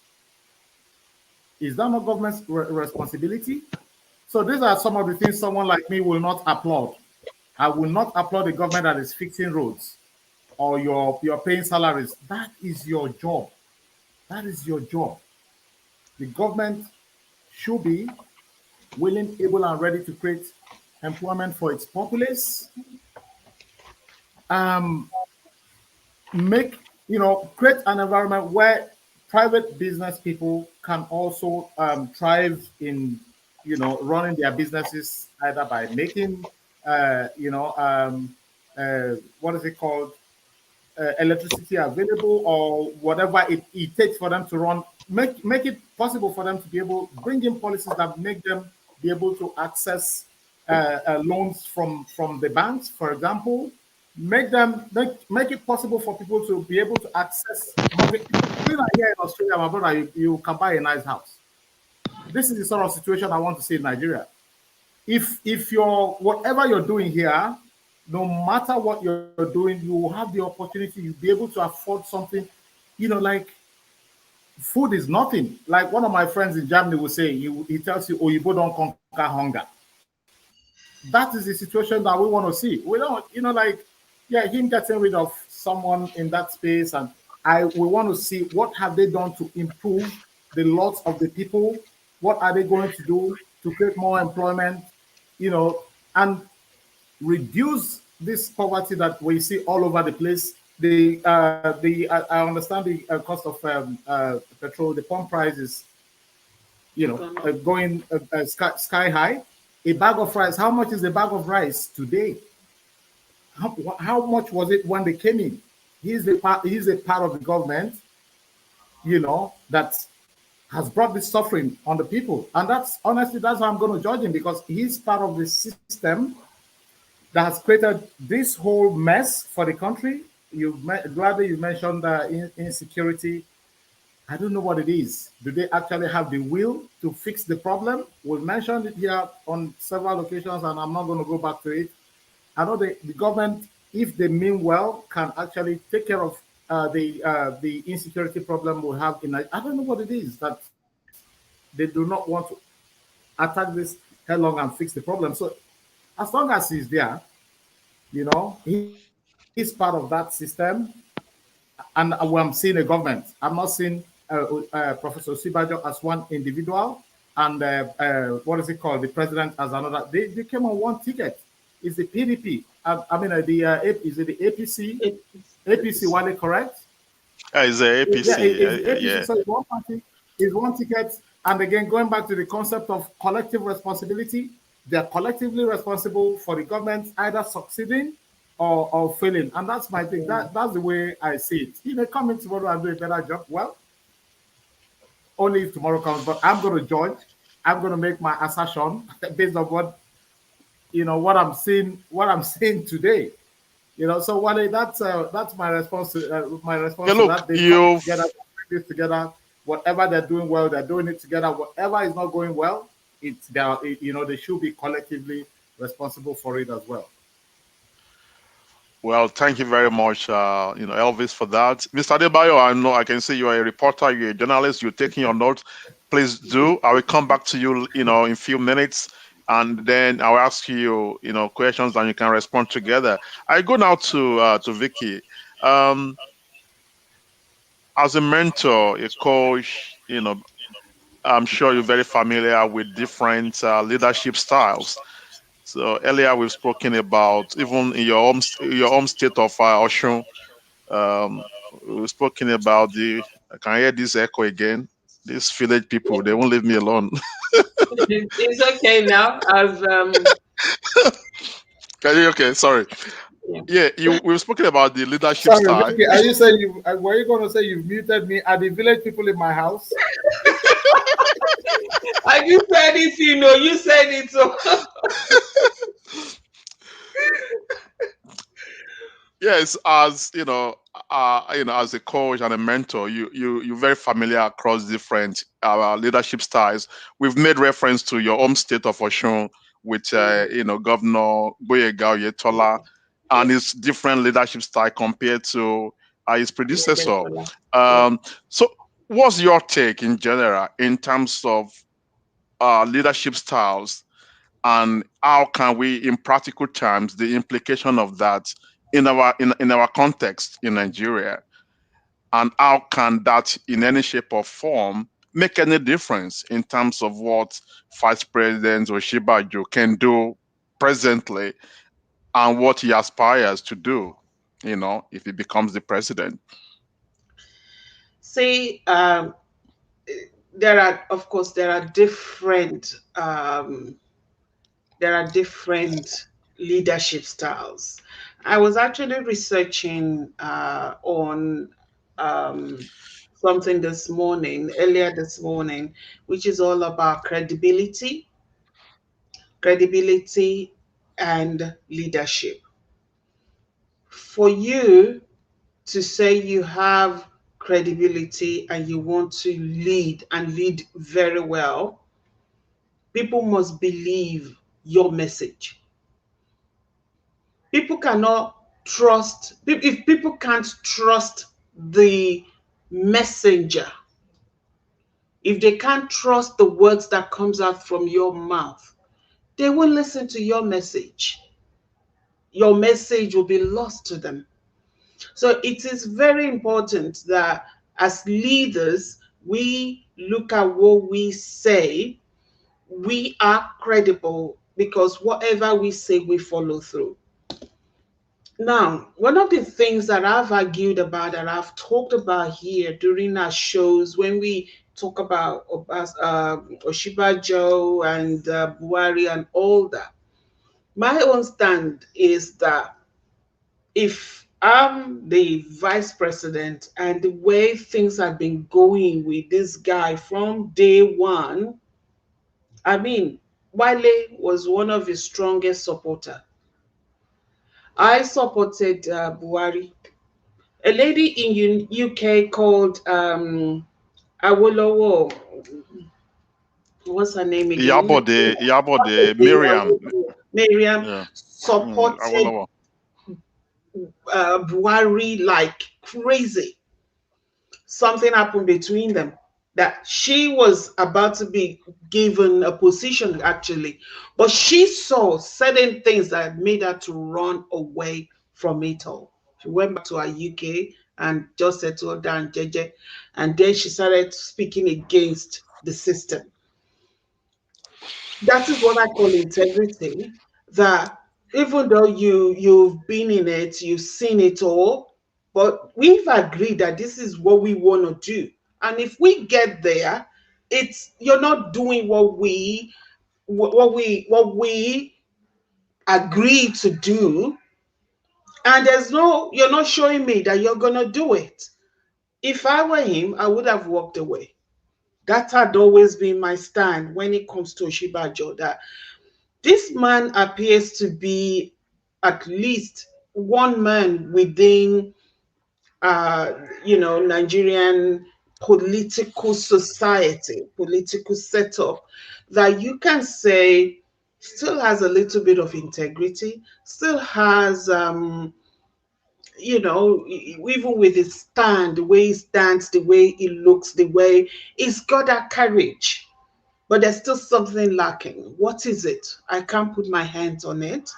is that not government's responsibility? So these are some of the things someone like me will not applaud. I will not applaud the government that is fixing roads or you're paying salaries. That is your job. That is your job. The government should be willing, able, and ready to create employment for its populace. Create an environment where private business people can also thrive in, running their businesses either by making, what is it called, electricity available or whatever it takes for them to run. Make it possible for them to be able to bring in policies that make them be able to access loans from the banks, for example. Make it possible for people to be able to access mortgage. Here in Australia, my brother, you can buy a nice house. This is the sort of situation I want to see in Nigeria. If whatever you're doing here, no matter what you're doing, you will have the opportunity, you'll be able to afford something, like food is nothing. Like one of my friends in Germany will say, he tells you, you don't conquer hunger. That is the situation that we want to see. We don't, him getting rid of someone in that space, and we want to see what have they done to improve the lots of the people. What are they going to do to create more employment, and reduce this poverty that we see all over the place. I understand the cost of petrol, the pump prices, going sky high. A bag of rice, how much is a bag of rice today? How much was it when they came in? he's a part of the government, that has brought this suffering on the people. And that's honestly, that's how I'm going to judge him, because he's part of the system that has created this whole mess for the country. Gladly you mentioned insecurity. I don't know what it is. Do they actually have the will to fix the problem? We mentioned it here on several occasions, and I'm not going to go back to it. I know the government, if they mean well, can actually take care of the insecurity problem we have in. I don't know what it is that they do not want to attack this headlong and fix the problem. So as long as he's there, he's part of that system. And when I'm seeing a government, I'm not seeing Professor Osinbajo as one individual, and what is it called, the president as another. They came on one ticket. It's the PDP. I mean, is it the APC? APC, Wale, correct? It's the APC. Yeah, it's APC. Yeah. So it's one party, it's one ticket. And again, going back to the concept of collective responsibility, they're collectively responsible for the government either succeeding or failing. And that's my thing. That's the way I see it. He may come in tomorrow and do a better job. Well, only if tomorrow comes. But I'm going to judge. I'm going to make my assertion based on what I'm seeing today. So Wale, that's my response to that. They come together, bring this together. Whatever they're doing well, they're doing it together. Whatever is not going well, they should be collectively responsible for it as well. Well, thank you very much, Elvis, for that. Mr. Adebayo, I know I can see you are a reporter, you're a journalist, you're taking your notes. Please do. I will come back to you, in a few minutes, and then I'll ask you, questions, and you can respond together. I go now to Vicky. As a mentor, a coach, I'm sure you're very familiar with different leadership styles. So earlier we've spoken about, even in your home state of Osun, we've spoken about I can hear this echo again. These village people, they won't leave me alone. It's okay now. Okay, sorry. Yeah, we've spoken about the leadership style. Vicky, are you saying were you going to say you've muted me? Are the village people in my house? I just said it, you said it. So. Yes, as as a coach and a mentor, you're very familiar across different leadership styles. We've made reference to your home state of Osun with Governor Boyega Oyetola and his different leadership style compared to his predecessor. So, what's your take in general in terms of leadership styles, and how can we, in practical terms, the implication of that in our context in Nigeria, and how can that, in any shape or form, make any difference in terms of what Vice President Osinbajo can do presently and what he aspires to do, if he becomes the president? See, there are different leadership styles. I was actually researching on something earlier this morning, which is all about credibility and leadership. For you to say you have credibility and you want to lead and lead very well, people must believe your message. People cannot trust, if people can't trust the messenger, if they can't trust the words that comes out from your mouth, they will listen to your message. Your message will be lost to them. So it is very important that as leaders, we look at what we say. We are credible because whatever we say, we follow through. Now, one of the things that I've argued about and I've talked about here during our shows when we talk about Osinbajo and Buhari and all that, my own stand is that if I'm the vice president, and the way things have been going with this guy from day one, I mean, Wale was one of his strongest supporter. I supported Buhari. A lady in UK called Awolowo, what's her name again? Iyabode, Miriam. Miriam Yeah. supported Awolowo. Buhari like crazy. Something happened between them that she was about to be given a position actually, but she saw certain things that made her to run away from it all. She went back to her UK and just settled down, JJ, and then she started speaking against the system. That is what I call integrity. That even though you've been in it, you've seen it all, but we've agreed that this is what we want to do. And if we get there, it's you're not doing what we agree to do, and you're not showing me that you're gonna do it. If I were him, I would have walked away. That had always been my stand when it comes to Osinbajo, that this man appears to be at least one man within, uh, Nigerian political society, political setup, that you can say still has a little bit of integrity, still has, even with his stand, the way he stands, the way he looks, the way he's got that courage. But there's still something lacking. What is it? I can't put my hands on it.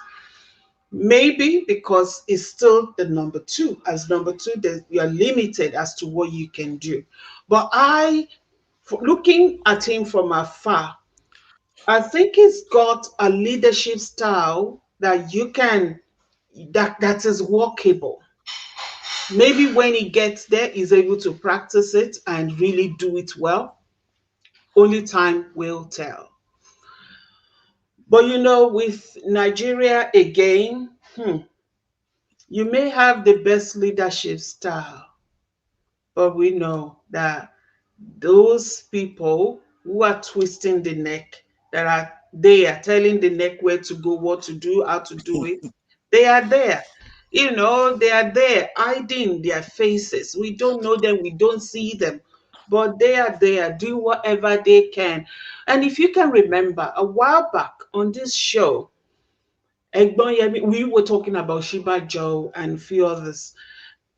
Maybe because it's still the number two. As number two, you're limited as to what you can do. But looking at him from afar, I think he's got a leadership style that that is workable. Maybe when he gets there, he's able to practice it and really do it well. Only time will tell. But with Nigeria again, you may have the best leadership style, but we know that those people who are twisting the neck, that are they are telling the neck where to go, what to do, how to do it, they are there. They are there hiding their faces. We don't know them, we don't see them, but they are there, do whatever they can. And if you can remember, a while back on this show, Egbon Yemi, we were talking about Osinbajo and a few others.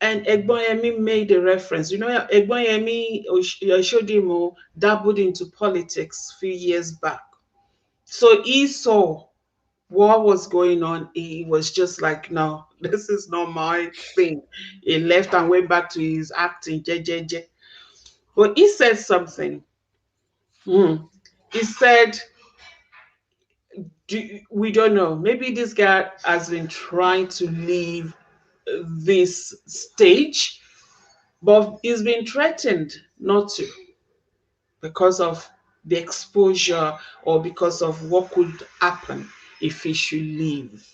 And Egbon Yemi made a reference. Egbon Yemi Oshodimo dabbled into politics a few years back. So he saw what was going on. He was just like, no, this is not my thing. He left and went back to his acting, JJJ. But he said something. He said, we don't know. Maybe this guy has been trying to leave this stage, but he's been threatened not to because of the exposure or because of what could happen if he should leave.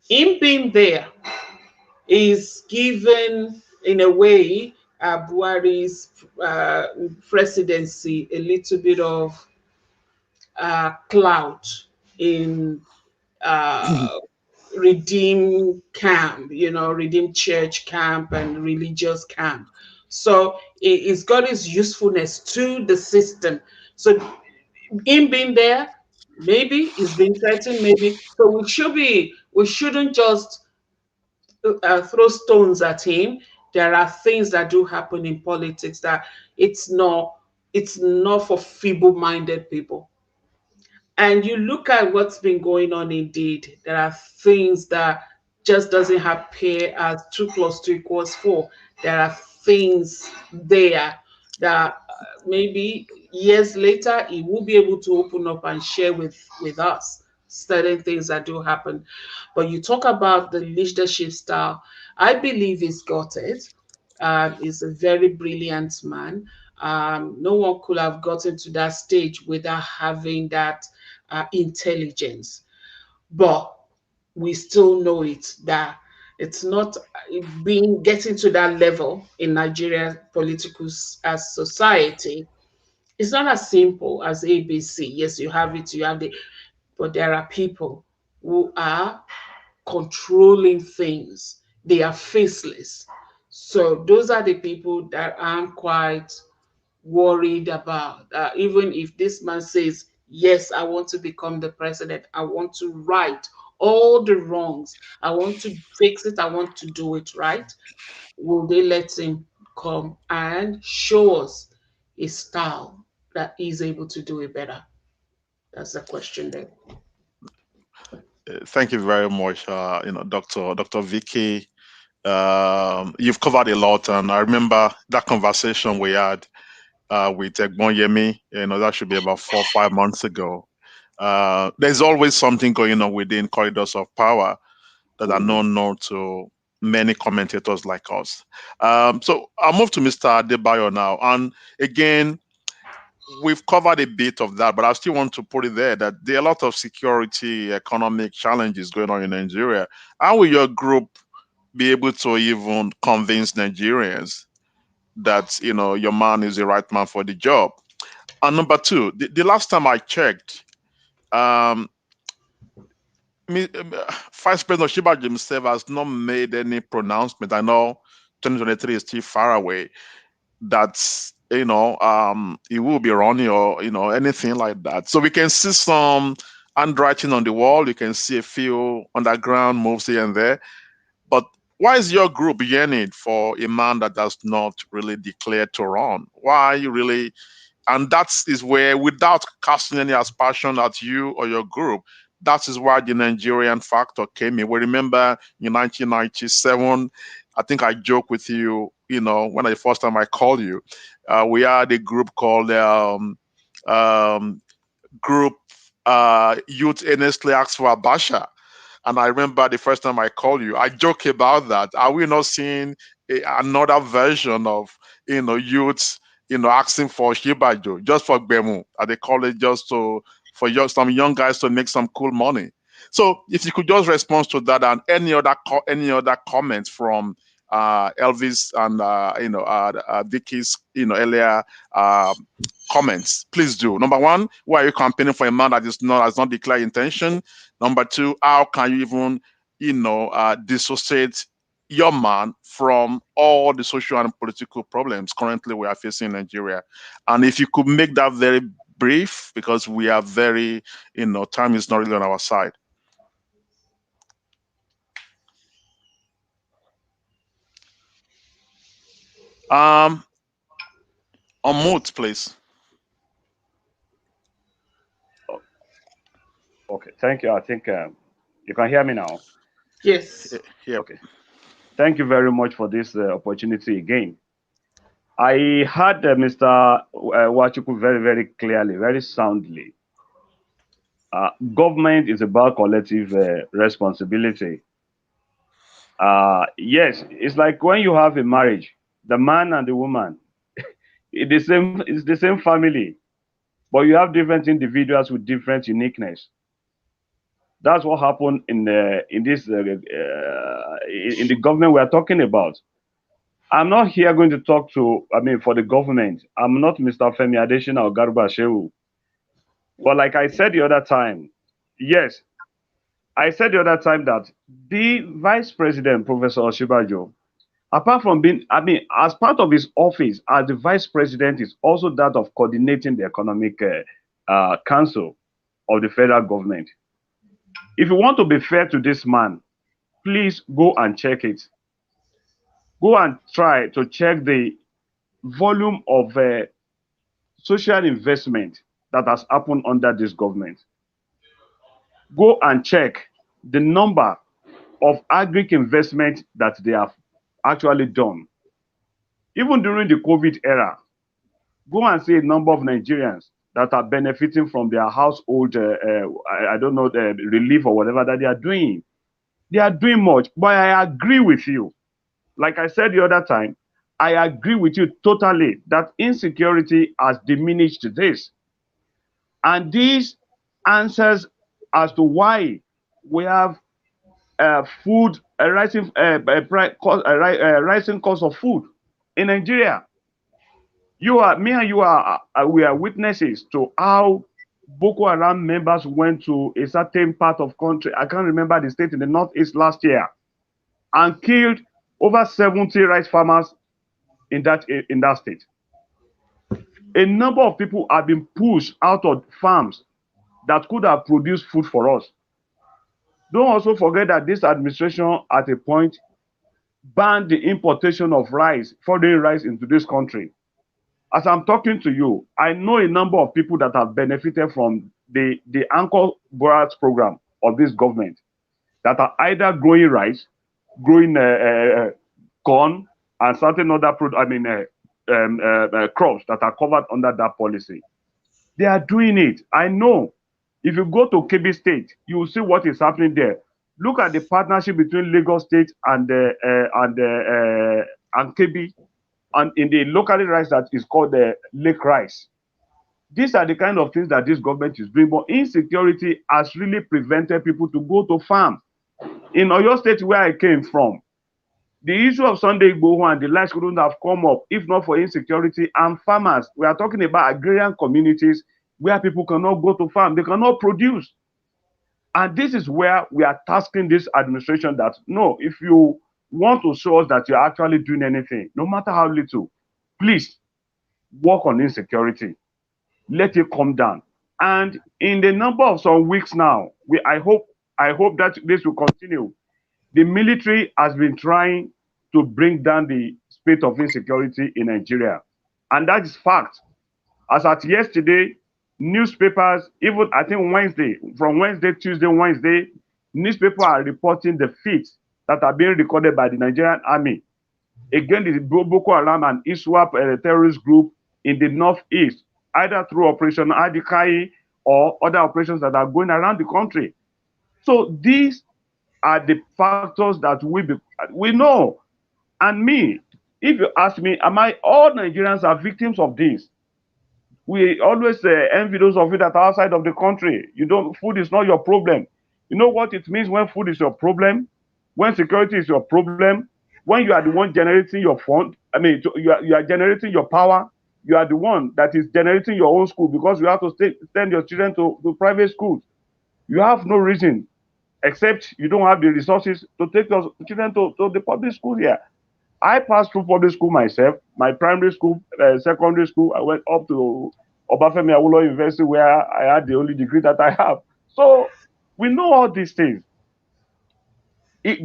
Him being there is given, in a way, Buhari's presidency a little bit of clout in redeem camp, redeem church camp and religious camp. So it's got its usefulness to the system. So him being there, maybe he's been threatened, maybe. So we shouldn't just throw stones at him. There are things that do happen in politics that it's not for feeble-minded people. And you look at what's been going on, indeed there are things that just doesn't appear as 2 + 2 = 4. There are things there that maybe years later he will be able to open up and share with us certain things that do happen. But you talk about the leadership style, I believe he's got it. He's a very brilliant man. No one could have gotten to that stage without having that intelligence. But we still know it that It's not getting to that level in Nigeria political as society. It's not as simple as ABC. Yes, you have it, you have the, but there are people who are controlling things. They are faceless. So those are the people that I'm quite worried about. Even if this man says, yes, I want to become the president, I want to right all the wrongs, I want to fix it, I want to do it right, will they let him come and show us a style that he's able to do it better? That's the question there. Thank you very much, Dr. Vicky. You've covered a lot, and I remember that conversation we had with Egbon Yemi. That should be about 4 or 5 months ago. There's always something going on within corridors of power that are known to many commentators like us. So I'll move to Mr. Adebayo now. And again, we've covered a bit of that, but I still want to put it there that there are a lot of security, economic challenges going on in Nigeria. How will your group be able to even convince Nigerians that, your man is the right man for the job? And number two, the last time I checked, Vice President Osinbajo himself has not made any pronouncement. I know 2023 is still far away. That's he will be running or anything like that. So we can see some handwriting on the wall. You can see a few underground moves here and there. But why is your group yearning for a man that does not really declare to run? Why really? And that is where, without casting any aspersion at you or your group, that is why the Nigerian factor came in. We remember in 1997, I think I joke with you, when the first time I called you, we had a group called Youth Earnestly Ask for Abasha. And I remember the first time I called you, I joke about that. Are we not seeing another version of, youths, asking for Shibajo, just for Bemu, at the college, just for some young guys to make some cool money? So if you could just respond to that and any other comments from Elvis and Vicky's earlier comments, please do. Number one, why are you campaigning for a man that has not declared intention? Number two, how can you even dissociate your man from all the social and political problems currently we are facing in Nigeria? And if you could make that very brief, because we are very, time is not really on our side. On mute, please. Okay, thank you. I think you can hear me now. Yes. Yeah. Okay. Thank you very much for this opportunity again. I heard Mr. Wachuku very, very clearly, very soundly. Government is about collective responsibility. Yes, it's like when you have a marriage, the man and the woman, it's the same family, but you have different individuals with different uniqueness. That's what happened in the government we are talking about. I'm not here going to talk for the government. I'm not Mr. Femi Adesina or Garba Shehu. But like I said the other time, yes, I said the other time that the Vice President, Professor Osinbajo, apart from being, as part of his office as the Vice President, is also that of coordinating the Economic Council of the federal government. If you want to be fair to this man, please go and check it. Go and try to check the volume of social investment that has happened under this government. Go and check the number of agric investment that they have actually done. Even during the COVID era, go and see a number of Nigerians that are benefiting from their household, relief or whatever that they are doing. They are doing much, but I agree with you. Like I said the other time, I agree with you totally that insecurity has diminished this. And these answers as to why we have food, rising cost of food in Nigeria. Me and you we are witnesses to how Boko Haram members went to a certain part of country. I can't remember the state in the northeast last year, and killed over 70 rice farmers in that state. A number of people have been pushed out of farms that could have produced food for us. Don't also forget that this administration at a point banned the importation of rice, foreign rice into this country. As I'm talking to you, I know a number of people that have benefited from the Anchor Boras program of this government that are either growing rice, growing corn, and certain other crops that are covered under that policy. They are doing it. I know. If you go to Kebbi State, you will see what is happening there. Look at the partnership between Lagos State and Kebbi, and in the locally rice that is called the lake rice. These are the kind of things that this government is doing. But insecurity has really prevented people to go to farm. In Oyo State, where I came from, the issue of Sunday Igboho and the likes couldn't have come up if not for insecurity and farmers. We are talking about agrarian communities where people cannot go to farm, they cannot produce. And this is where we are tasking this administration that, no, if you want to show us that you're actually doing anything, no matter how little, please work on insecurity. Let it come down. And in the number of some weeks now, I hope that this will continue. The military has been trying to bring down the spate of insecurity in Nigeria. And that is fact. As at yesterday, newspapers, even I think from Wednesday, Tuesday, Wednesday, newspapers are reporting the feats that are being recorded by the Nigerian army against the Boko Haram and ISWAP terrorist group in the northeast, either through Operation Adikai or other operations that are going around the country. So these are the factors that we know. And me, if you ask me, all Nigerians are victims of this? We always envy those of you that are outside of the country. Food is not your problem. You know what it means when food is your problem? When security is your problem? When you are the one generating your fund, you are generating your power. You are the one that is generating your own school because you have to send your children to private schools. You have no reason, except you don't have the resources to take your children to the public school here. I passed through public school myself, my primary school, secondary school. I went up to Obafemi Awolowo University where I had the only degree that I have. So we know all these things.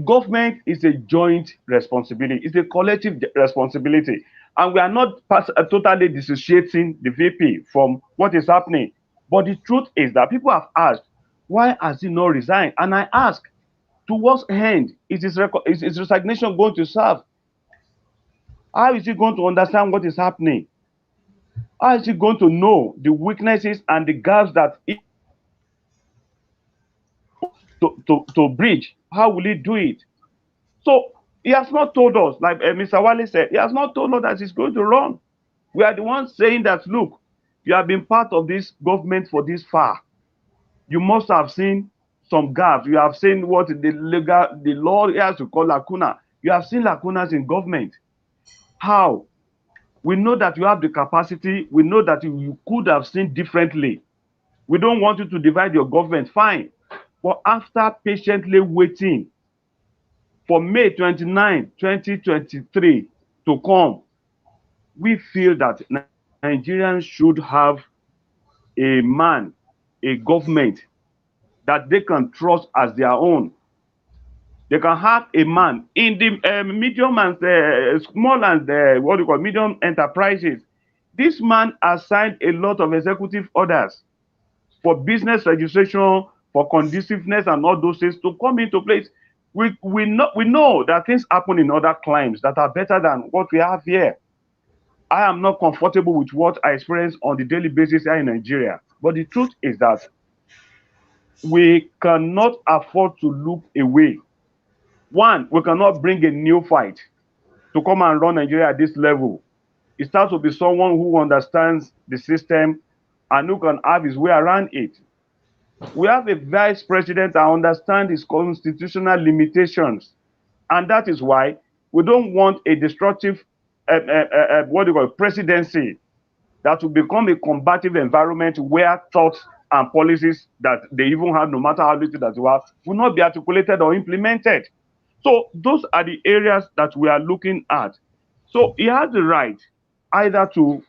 Government is a joint responsibility. It's a collective responsibility. And we are not totally dissociating the VP from what is happening. But the truth is that people have asked, why has he not resigned? And I ask, to what end is his resignation going to serve? How is he going to understand what is happening? How is he going to know the weaknesses and the gaps that to bridge? How will he do it? So he has not told us, like Mr. Wale said, he has not told us that he's going to run. We are the ones saying that, look, you have been part of this government for this far. You must have seen some gaps. You have seen what the law has to call lacuna. You have seen lacunas in government. How? We know that you have the capacity. We know that you could have seen differently. We don't want you to divide your government, fine. But after patiently waiting for May 29, 2023 to come, we feel that Nigerians should have a government that they can trust as their own. They can have a man in the medium and small and medium enterprises. This man has signed a lot of executive orders for business registration, for conduciveness and all those things to come into place. We know that things happen in other climes that are better than what we have here. I am not comfortable with what I experience on the daily basis here in Nigeria. But the truth is that we cannot afford to look away. One, we cannot bring a new fight to come and run Nigeria at this level. It starts to be someone who understands the system and who can have his way around it. We have a vice president that understands his constitutional limitations. And that is why we don't want a destructive, presidency that will become a combative environment where thoughts and policies that they even have, no matter how little that you have, will not be articulated or implemented. So those are the areas that we are looking at. So he has the right either to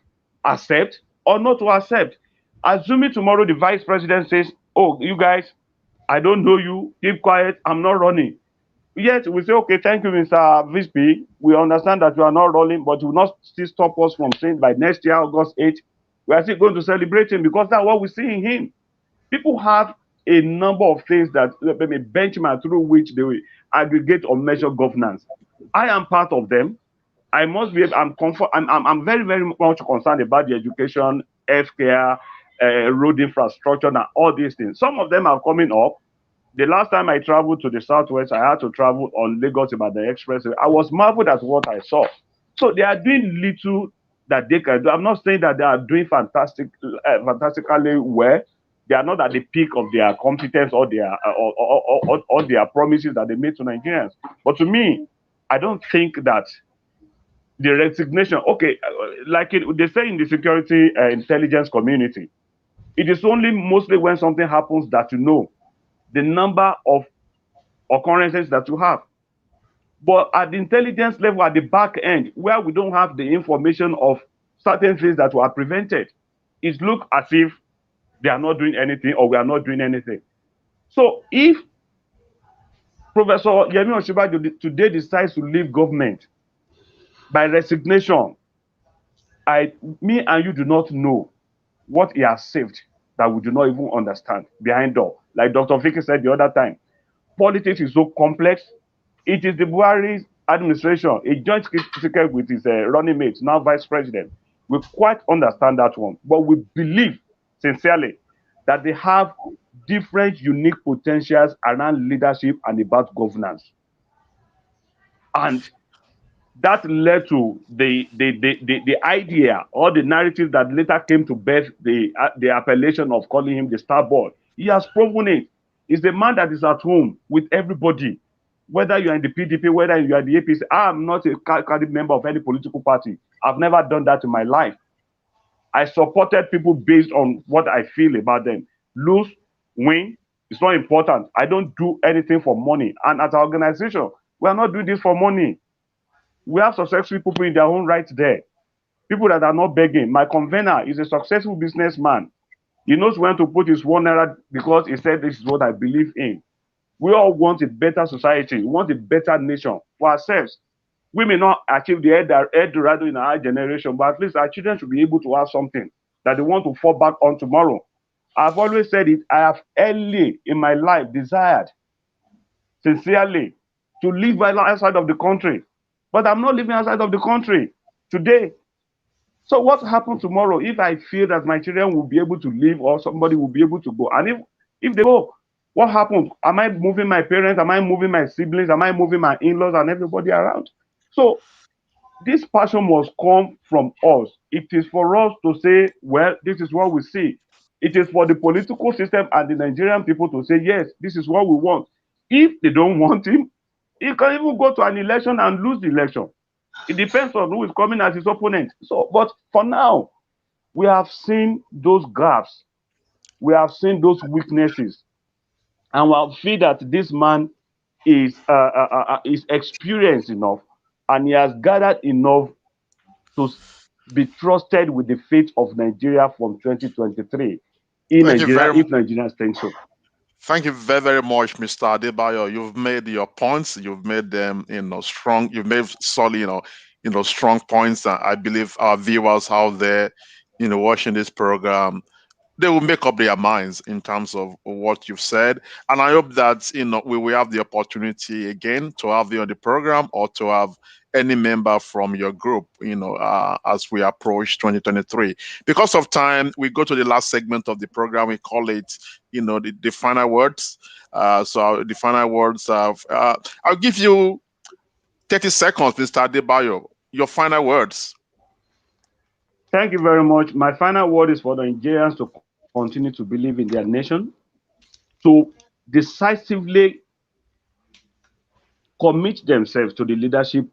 accept or not to accept. Assuming tomorrow the vice president says, oh, you guys, I don't know you, keep quiet, I'm not running. Yet we say, okay, thank you, Mr. VP. We understand that you are not rolling, but you will not still stop us from saying by next year, August 8th, we are still going to celebrate him because that's what we see in him. People have a number of things that maybe benchmark through which they will aggregate or measure governance. I am part of them. I must be. I'm very, very much concerned about the education, healthcare, road infrastructure, and all these things. Some of them are coming up. The last time I traveled to the southwest, I had to travel on Lagos about the expressway. I was marveled at what I saw. So they are doing little that they can do. I'm not saying that they are doing fantastically well. They are not at the peak of their competence or their promises that they made to Nigerians. But to me, I don't think that the resignation, okay, they say in the security intelligence community, it is only mostly when something happens that you know the number of occurrences that you have. But at the intelligence level, at the back end, where we don't have the information of certain things that were prevented, it looks as if they are not doing anything or we are not doing anything. So if Professor Yemi Osinbajo today decides to leave government by resignation, me and you do not know what he has saved that we do not even understand behind door. Like Dr. Vicky said the other time, politics is so complex. It is the Buhari administration, a joint ticket with his running mate, now vice president. We quite understand that one, but we believe sincerely that they have different unique potentials around leadership and about governance. And that led to the idea or the narrative that later came to birth the appellation of calling him the star boy. He has proven it. He's the man that is at home with everybody, whether you are in the PDP, whether you are the APC. I'm not a candidate member of any political party. I've never done that in my life. I supported people based on what I feel about them. Lose, win, it's not important. I don't do anything for money. And as an organization, we are not doing this for money. We have successful people in their own right there. People that are not begging. My convener is a successful businessman. He knows when to put his $1 because he said this is what I believe in. We all want a better society. We want a better nation for ourselves. We may not achieve the Eldorado in our generation, but at least our children should be able to have something that they want to fall back on tomorrow. I've always said it. I have early in my life desired, sincerely, to live outside of the country. But I'm not living outside of the country today. So what happens tomorrow if I feel that my children will be able to live or somebody will be able to go? And if they go, what happens? Am I moving my parents? Am I moving my siblings? Am I moving my in-laws and everybody around? So this passion must come from us. It is for us to say, well, this is what we see. It is for the political system and the Nigerian people to say, yes, this is what we want. If they don't want him, he can even go to an election and lose the election. It depends on who is coming as his opponent. So, but for now, we have seen those gaps. We have seen those weaknesses. And we feel that this man is experienced enough and he has gathered enough to be trusted with the fate of Nigeria from 2023 in Nigeria, if Nigerians think so. Thank you very, very much, Mr. Adebayo. You've made your points. You've made them, strong. You've made solid, strong points. And I believe our viewers out there, watching this program, they will make up their minds in terms of what you've said. And I hope that, we will have the opportunity again to have you on the program or to have any member from your group, as we approach 2023. Because of time, we go to the last segment of the program. We call it, the final words. So the final words of, I'll give you 30 seconds, Mr. Adebayo. Your final words. Thank you very much. My final word is for the Nigerians to continue to believe in their nation, to decisively commit themselves to the leadership,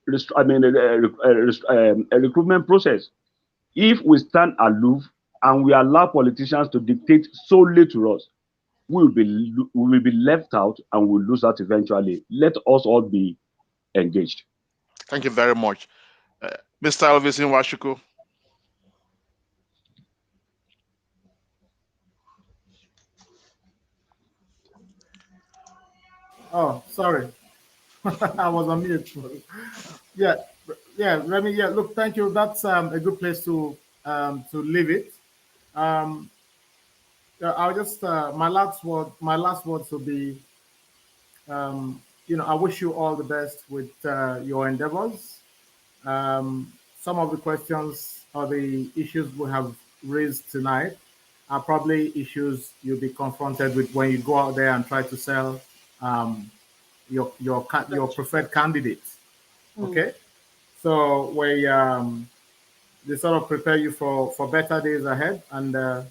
recruitment process. If we stand aloof and we allow politicians to dictate solely to us, we will be left out and we'll lose out eventually. Let us all be engaged. Thank you very much. Mr. Elvis Nwachukwu. Oh, sorry. I was on mute. Yeah, Remi. Yeah, look, thank you. That's a good place to leave it. I'll just my last words will be, I wish you all the best with your endeavors. Some of the questions or the issues we have raised tonight are probably issues you'll be confronted with when you go out there and try to sell your preferred candidate. Okay, so we they sort of prepare you for better days ahead, and I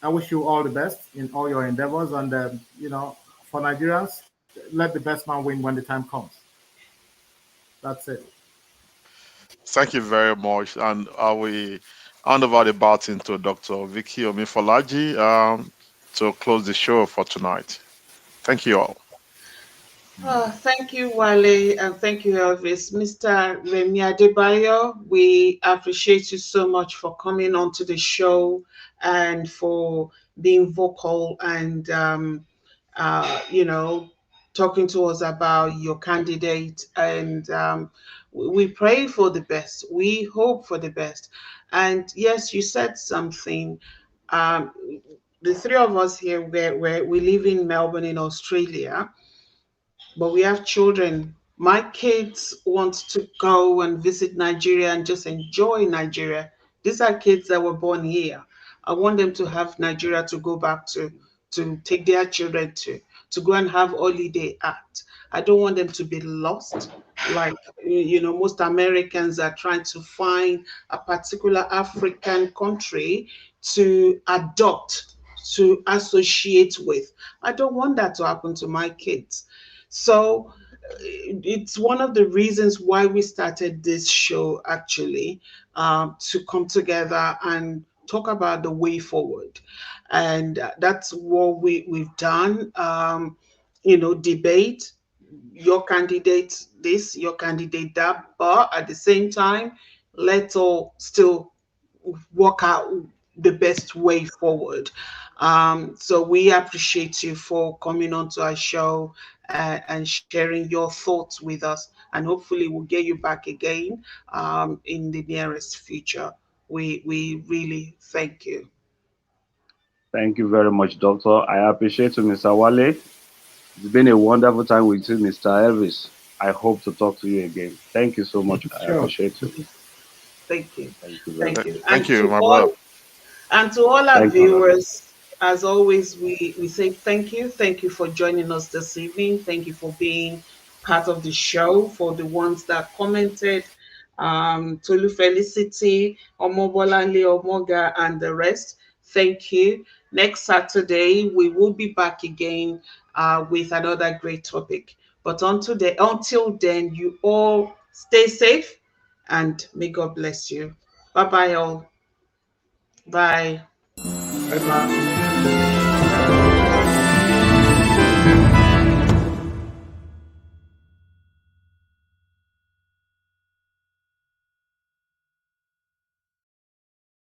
wish you all the best in all your endeavors, and for Nigerians, let the best man win when the time comes. That's it. Thank you very much. And we hand over the baton to Dr. Vicky Omifolaji to close the show for tonight. Thank you all. Thank you, Wale, and thank you, Elvis. Mr. Remi Adebayo, we appreciate you so much for coming onto the show and for being vocal and, talking to us about your candidate. And we pray for the best. We hope for the best. And yes, you said something. The three of us here, we live in Melbourne, in Australia, but we have children. My kids want to go and visit Nigeria and just enjoy Nigeria. These are kids that were born here. I want them to have Nigeria to go back to take their children to go and have holiday at. I don't want them to be lost. Like, most Americans are trying to find a particular African country to adopt, to associate with. I don't want that to happen to my kids. So it's one of the reasons why we started this show, actually, to come together and talk about the way forward. And that's what we've done. Debate your candidate this, your candidate that, but at the same time, let's all still work out the best way forward. So we appreciate you for coming on to our show and sharing your thoughts with us. And hopefully we'll get you back again in the nearest future. We really thank you. Thank you very much, Doctor. I appreciate you, Mr. Wale. It's been a wonderful time with you, Mr. Elvis. I hope to talk to you again. Thank you so much. Sure. I appreciate you. Thank you. Thank you. Thank you, my brother. And to all our viewers, as always, we say thank you. Thank you for joining us this evening. Thank you for being part of the show. For the ones that commented, Tolu Felicity, Omobolanle Omoga, and the rest, thank you. Next Saturday, we will be back again with another great topic. But until then, you all stay safe and may God bless you. Bye-bye, all. Bye. Bye-bye.